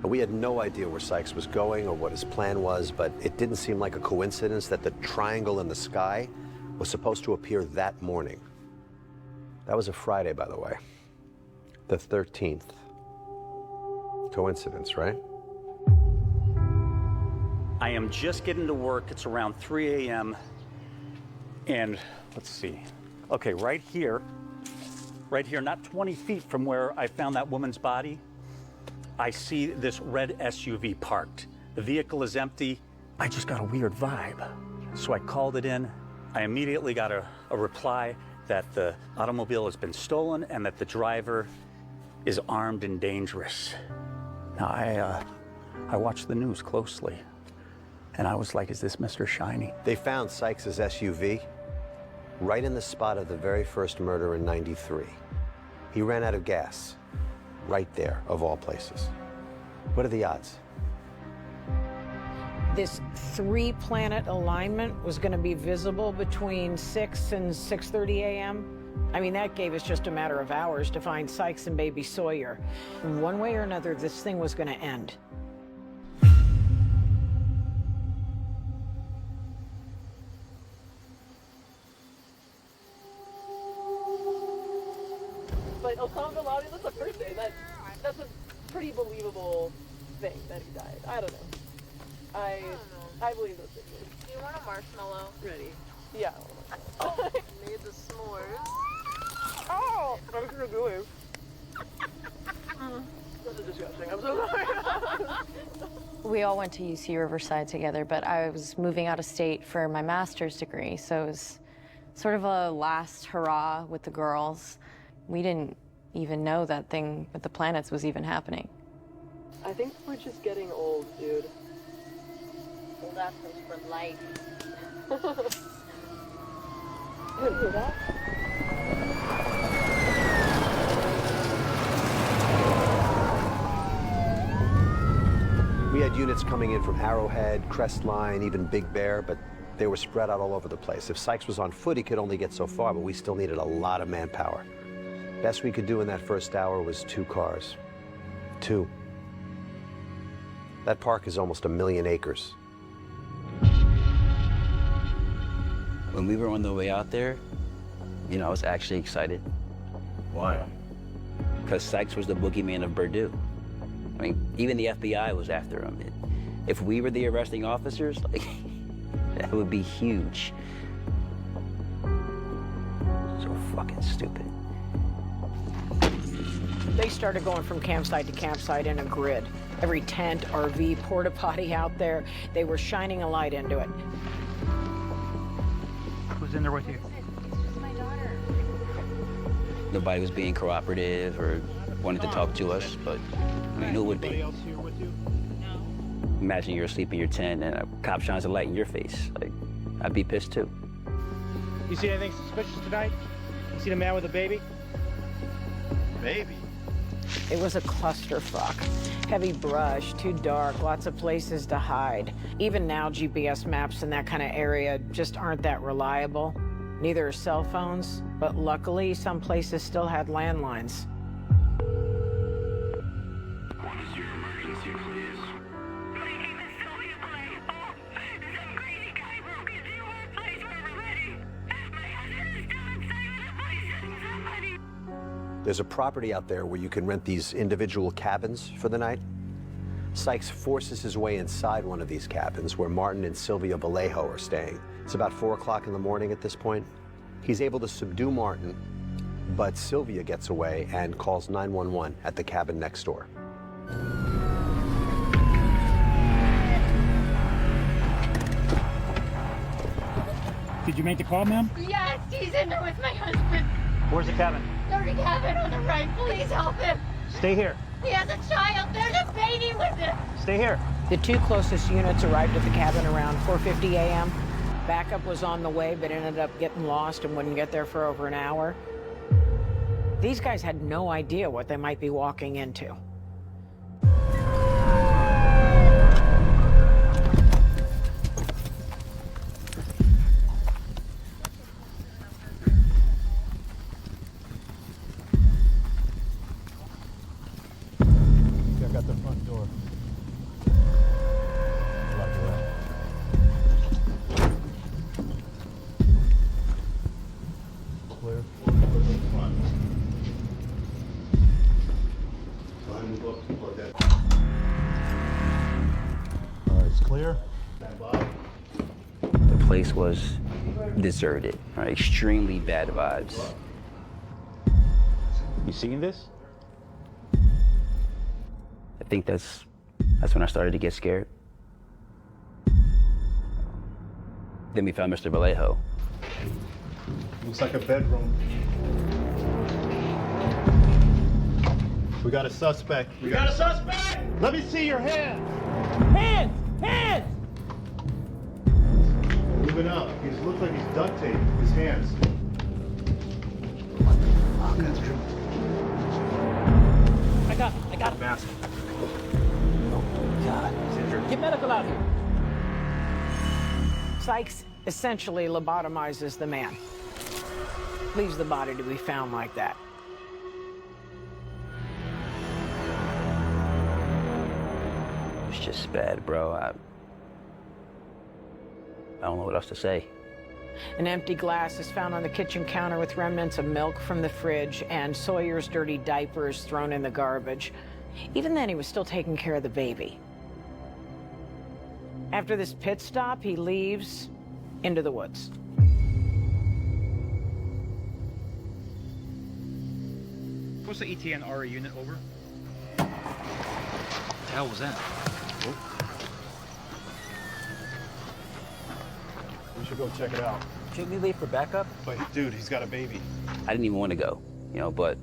We had no idea where Sykes was going or what his plan was, but it didn't seem like a coincidence that the triangle in the sky was supposed to appear that morning. That was a Friday, by the way. The 13th. Coincidence, right? I am just getting to work. It's around 3 a.m. And let's see. Okay, right here, not 20 feet from where I found that woman's body, I see this red SUV parked. The vehicle is empty. I just got a weird vibe. So I called it in. I immediately got a reply that the automobile has been stolen and that the driver is armed and dangerous. Now, I watched the news closely. And I was like, is this Mr. Shiny? They found Sykes' SUV right in the spot of the very first murder in '93. He ran out of gas right there, of all places. What are the odds? This 3-planet alignment was going to be visible between 6 and 6:30 a.m. I mean, that gave us just a matter of hours to find Sykes and baby Sawyer. One way or another, this thing was going to end. But Osama Bin Laden, that's a person. That's a pretty believable thing that he died. I don't know. I believe those things. Do you want a marshmallow? Ready? Yeah. Oh, made the s'mores. Oh! I'm gonna do it. This is disgusting. I'm so sorry. We all went to UC Riverside together, but I was moving out of state for my master's degree, so it was sort of a last hurrah with the girls. We didn't even know that thing with the planets was even happening. I think we're just getting old, dude. old assholes for life. You hear that? We had units coming in from Arrowhead, Crestline, even Big Bear, but they were spread out all over the place. If Sykes was on foot, he could only get so far, but we still needed a lot of manpower. Best we could do in that first hour was 2 cars. 2. That park is almost 1 million acres. When we were on the way out there, you know, I was actually excited. Why? Because Sykes was the boogeyman of Purdue. I mean, even the FBI was after him. If we were the arresting officers, like, that would be huge. So fucking stupid. They started going from campsite to campsite in a grid. Every tent, RV, porta potty out there, they were shining a light into it. Who's in there with you? My daughter. Nobody was being cooperative or wanted to talk to us, but I mean, who would be? Anybody else here with you? Imagine you're asleep in your tent and a cop shines a light in your face. Like, I'd be pissed too. You see anything suspicious tonight? You seen a man with a baby? Baby? It was a clusterfuck. Heavy brush, too dark, lots of places to hide. Even now, GPS maps in that kind of area just aren't that reliable. Neither are cell phones, but luckily, some places still had landlines. What is your emergency, please? My name is Sylvia Blake. Oh, some crazy guy broke into your workplace where we're ready. My husband is still inside with the police shooting somebody. There's a property out there where you can rent these individual cabins for the night. Sykes forces his way inside one of these cabins where Martin and Sylvia Vallejo are staying. It's about 4 o'clock in the morning at this point. He's able to subdue Martin, but Sylvia gets away and calls 911 at the cabin next door. Did you make the call, ma'am? Yes, he's in there with my husband. Where's the cabin? Dirty cabin on the right. Please help him. Stay here. He has a child. There's a baby with him. Stay here. The 2 closest units arrived at the cabin around 4:50 a.m. Backup was on the way, but ended up getting lost and wouldn't get there for over an hour. These guys had no idea what they might be walking into. I got the front door. Lock it up. Clear. All right, it's clear. The place was deserted, right? Extremely bad vibes. You seen this? I think that's when I started to get scared. Then we found Mr. Vallejo. Looks like a bedroom. We got a suspect. We got a suspect! Let me see your hands. Hands! Hands! Moving up. He just looks like he's duct taped. His hands. I got him. Mask. God, he's injured. Get medical out here. Sykes essentially lobotomizes the man. Leaves the body to be found like that. It's just bad, bro. I don't know what else to say. An empty glass is found on the kitchen counter with remnants of milk from the fridge and Sawyer's dirty diapers thrown in the garbage. Even then, he was still taking care of the baby. After this pit stop, he leaves into the woods. What's the ETN RE unit over? What the hell was that? We should go check it out. Should we leave for backup? But dude, he's got a baby. I didn't even want to go, you know, but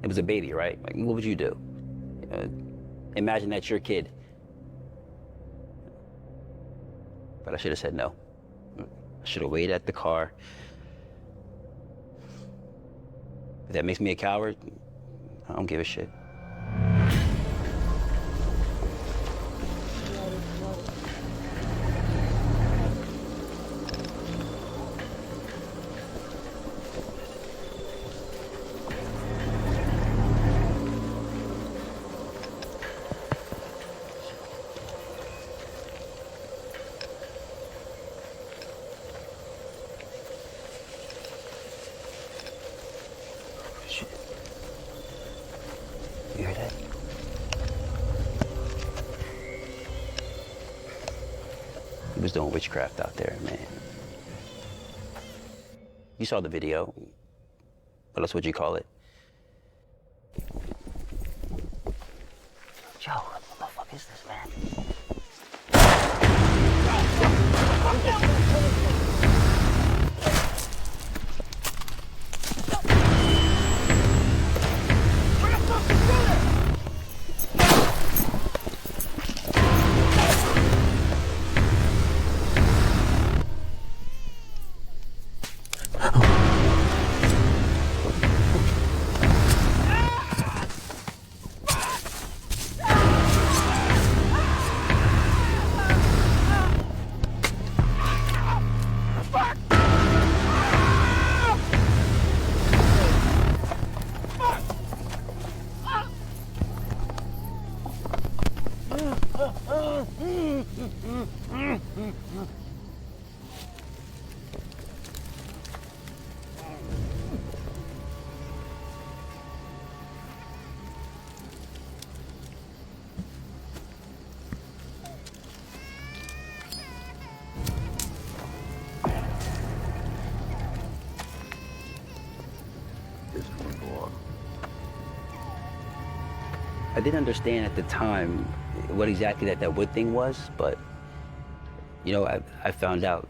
it was a baby, right? Like, what would you do? Imagine that's your kid. but I should have said no. I should have waited at the car. If that makes me a coward, I don't give a shit. You hear that? He was doing witchcraft out there, man. You saw the video. What else would you call it? Joe, what the fuck is this, man? I didn't understand at the time what exactly that wood thing was, but, you know, I found out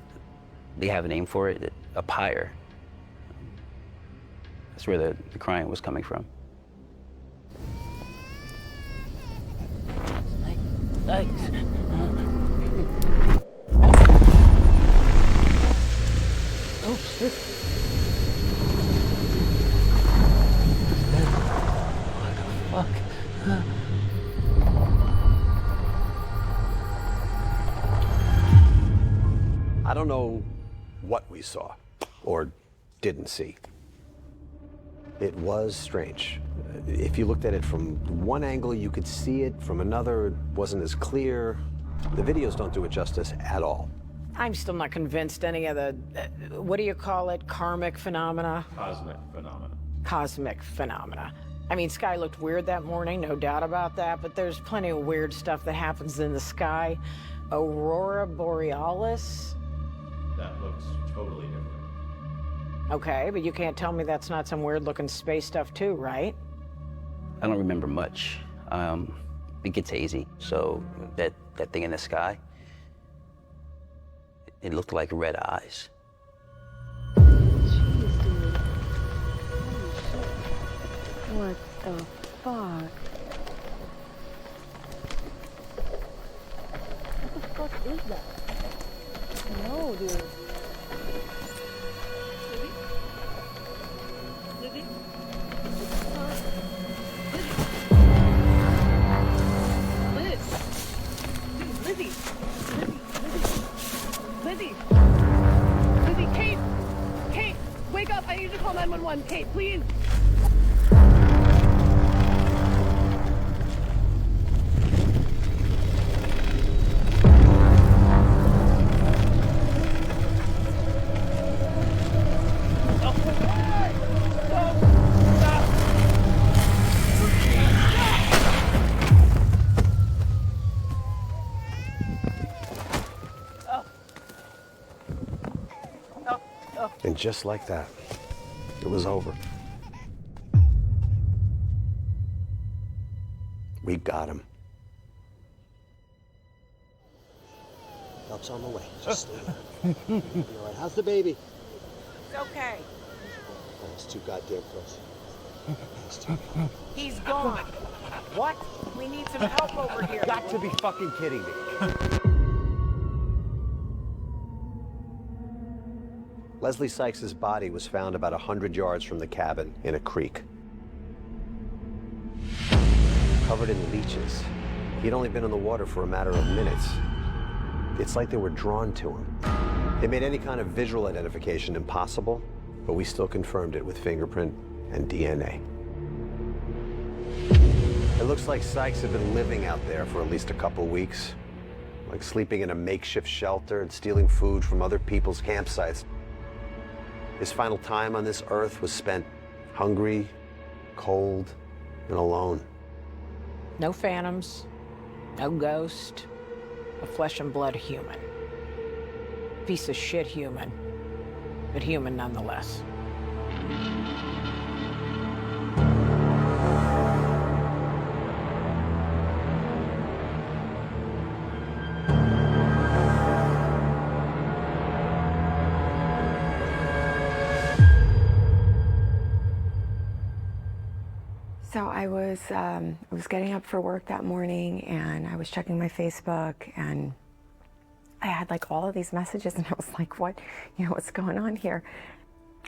they have a name for it, a pyre. That's where the crying was coming from. Thanks. Oh, shit. What the fuck? I don't know what we saw or didn't see. It was strange. If you looked at it from one angle, you could see it. From another, it wasn't as clear. The videos don't do it justice at all. I'm still not convinced any of the, what do you call it, karmic phenomena? Cosmic phenomena. Cosmic phenomena. I mean, sky looked weird that morning, no doubt about that, but there's plenty of weird stuff that happens in the sky. Aurora Borealis? That looks totally different. Okay, but you can't tell me that's not some weird-looking space stuff too, right? I don't remember much. It gets hazy, so that thing in the sky, it looked like red eyes. Jeez, dude. Holy shit. What the fuck? What the fuck is that? No, dude. Lizzie? Liz! Dude, Lizzie! Lizzie! Lizzie, Kate! Kate! Wake up! I need you to call 911. Kate, please! And just like that, it was over. We got him. Help's on the way. Just stay there. You're all right. How's the baby? It's okay. Oh, it's too goddamn close. He's gone. What? We need some help over here. Got to be fucking kidding me. Leslie Sykes' body was found about 100 yards from the cabin in a creek. Covered in leeches. He'd only been in the water for a matter of minutes. It's like they were drawn to him. They made any kind of visual identification impossible, but we still confirmed it with fingerprint and DNA. It looks like Sykes had been living out there for at least a couple weeks, like sleeping in a makeshift shelter and stealing food from other people's campsites. His final time on this earth was spent hungry, cold, and alone. No phantoms, no ghost, a flesh and blood human. Piece of shit human, but human nonetheless. So I was getting up for work that morning, and I was checking my Facebook, and I had like all of these messages, and I was like, what, what's going on here?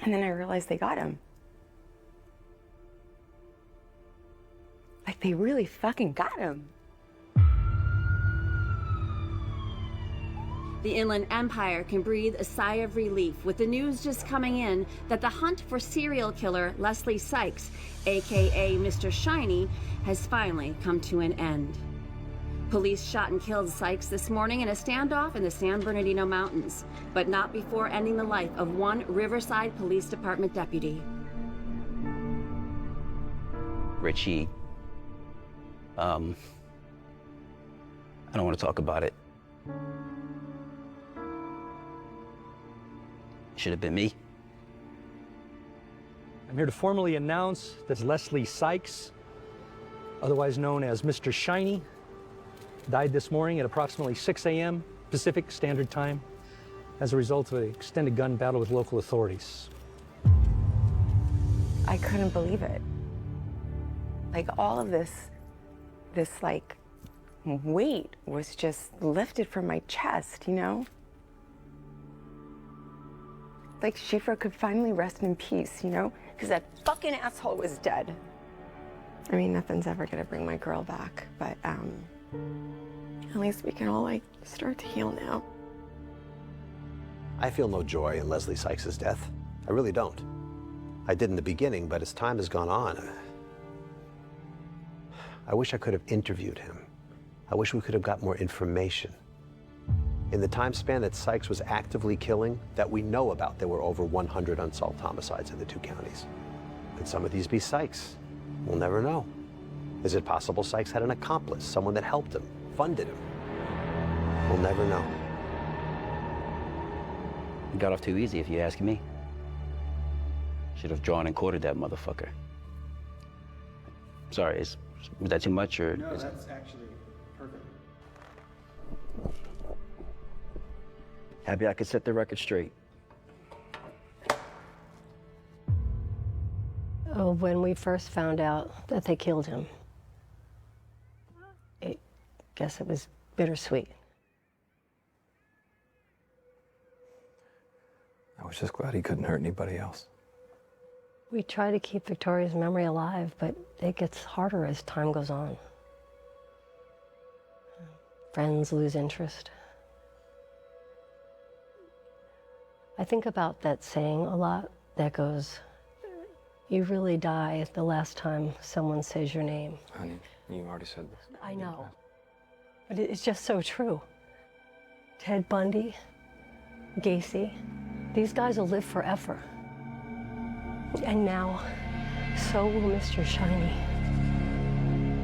And then I realized they got him. Like, they really fucking got him. The Inland Empire can breathe a sigh of relief with the news just coming in that the hunt for serial killer Leslie Sykes, aka Mr. Shiny, has finally come to an end. Police shot and killed Sykes this morning in a standoff in the San Bernardino Mountains, but not before ending the life of one Riverside Police Department deputy. Richie, I don't want to talk about it. Should have been me. I'm here to formally announce that Leslie Sykes, otherwise known as Mr. Shiny, died this morning at approximately 6 a.m. Pacific Standard Time as a result of an extended gun battle with local authorities. I couldn't believe it. Like, all of this like weight was just lifted from my chest, Like, Schiffer could finally rest in peace, because that fucking asshole was dead. I mean, nothing's ever gonna bring my girl back, but at least we can all like start to heal now. I feel no joy in Leslie Sykes' death. I really don't. I did in the beginning, but as time has gone on, I wish I could have interviewed him. I wish we could have got more information. In the time span that Sykes was actively killing, that we know about, there were over 100 unsolved homicides in the 2 counties. Could some of these be Sykes? We'll never know. Is it possible Sykes had an accomplice, someone that helped him, funded him? We'll never know. He got off too easy, if you ask me. Should have drawn and quartered that motherfucker. Sorry, was that too much, or? No, that's actually perfect. Happy I could set the record straight. When we first found out that they killed him, I guess it was bittersweet. I was just glad he couldn't hurt anybody else. We try to keep Victoria's memory alive, but it gets harder as time goes on. Friends lose interest. I think about that saying a lot that goes, you really die the last time someone says your name. Honey, you already said this. I know, but it's just so true. Ted Bundy, Gacy, these guys will live forever. And now, so will Mr. Shiny.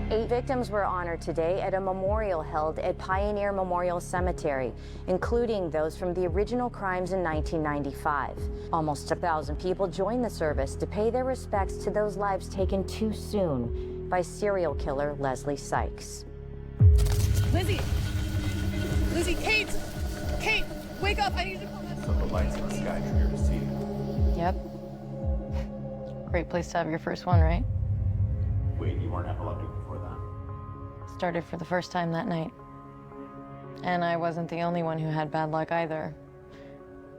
8 victims were honored today at a memorial held at Pioneer Memorial Cemetery, including those from the original crimes in 1995. Almost 1,000 people joined the service to pay their respects to those lives taken too soon by serial killer Leslie Sykes. Lizzie! Lizzie, Kate! Kate, wake up! I need to call this. So the lights in the sky trigger to see. Yep. Great place to have your first one, right? Wait, you weren't allowed to before that? Started for the first time that night. And I wasn't the only one who had bad luck either.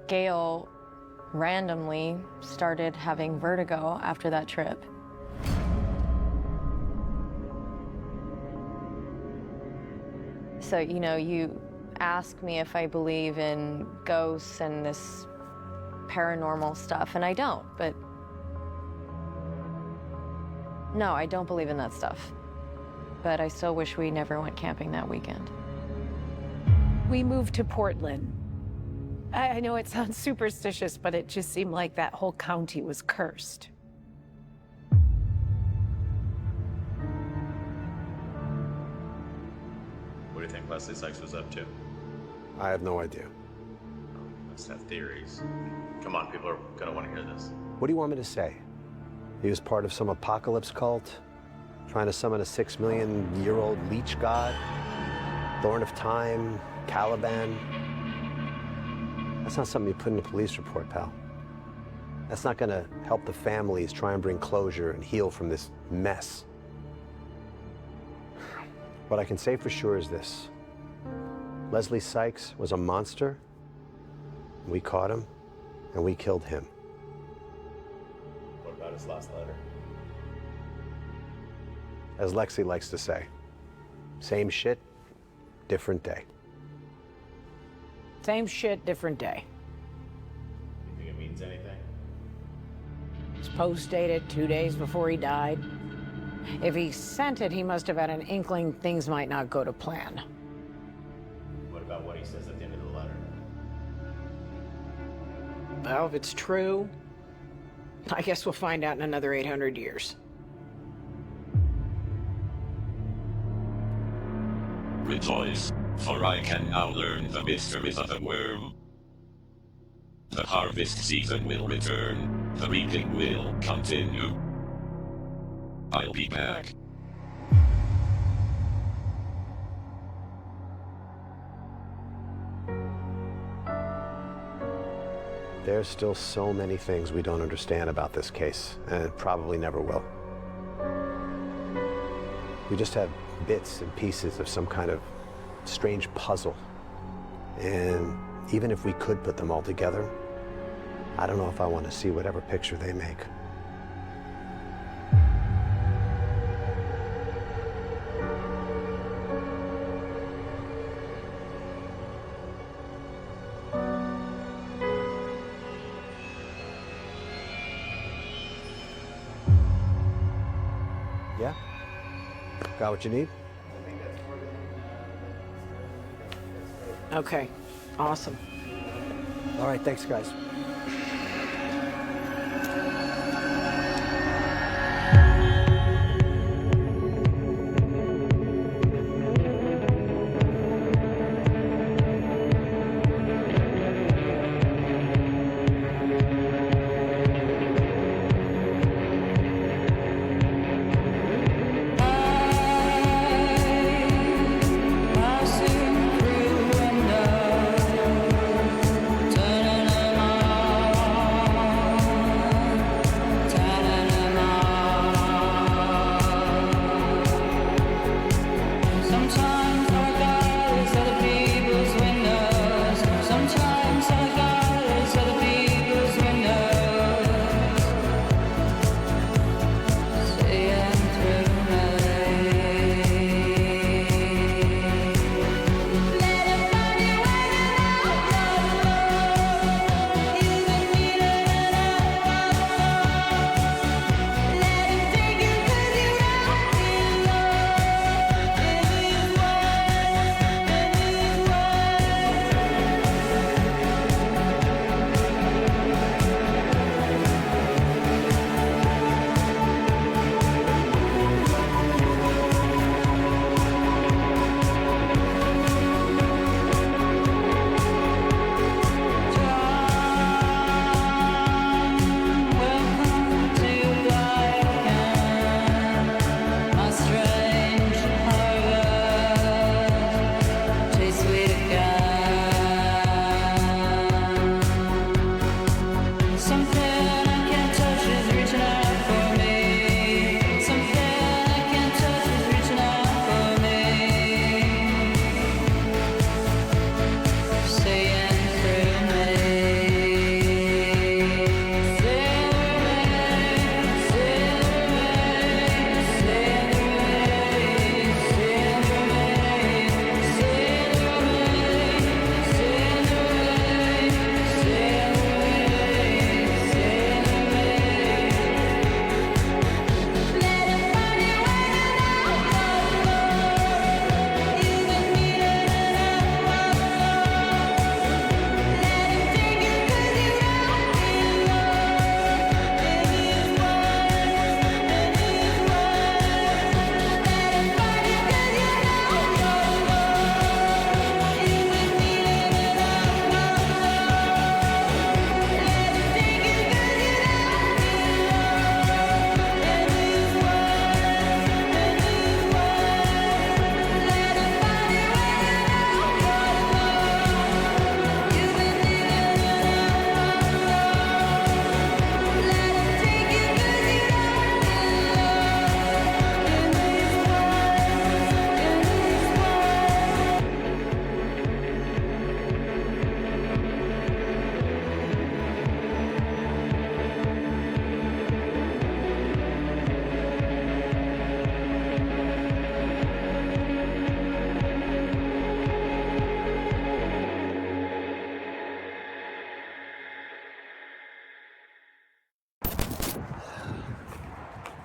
Gail randomly started having vertigo after that trip. So, you know, you ask me if I believe in ghosts and this paranormal stuff, and I don't, but no, I don't believe in that stuff. But I still wish we never went camping that weekend. We moved to Portland. I know it sounds superstitious, but it just seemed like that whole county was cursed. What do you think Leslie Sykes was up to? I have no idea. Let's have theories. Come on, people are gonna want to hear this. What do you want me to say? He was part of some apocalypse cult, trying to summon a 6 million year old leech god, Thorn of Time, Caliban. That's not something you put in a police report, pal. That's not gonna help the families try and bring closure and heal from this mess. What I can say for sure is this. Leslie Sykes was a monster. We caught him, and we killed him. What about his last letter? As Lexi likes to say, same shit, different day. Same shit, different day. You think it means anything? It's post-dated 2 days before he died. If he sent it, he must have had an inkling things might not go to plan. What about what he says at the end of the letter? Well, if it's true, I guess we'll find out in another 800 years. Rejoice, for I can now learn the mysteries of the worm. The harvest season will return, the reaping will continue. I'll be back. There's still so many things we don't understand about this case, and probably never will. We just have bits and pieces of some kind of strange puzzle. And even if we could put them all together, I don't know if I want to see whatever picture they make. Yeah? Got what you need? Okay, awesome. All right, thanks, guys. Passing through and turning them all.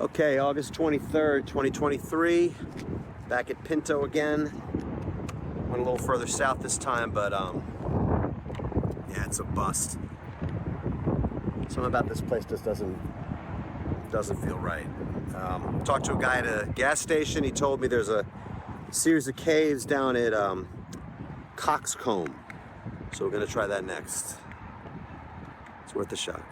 Okay, August 23rd, 2023. Back at Pinto again. Went a little further south this time, but yeah, it's a bust. Something about this place just doesn't feel right. Talked to a guy at a gas station. He told me there's a series of caves down at Coxcomb. So we're gonna try that next. It's worth a shot.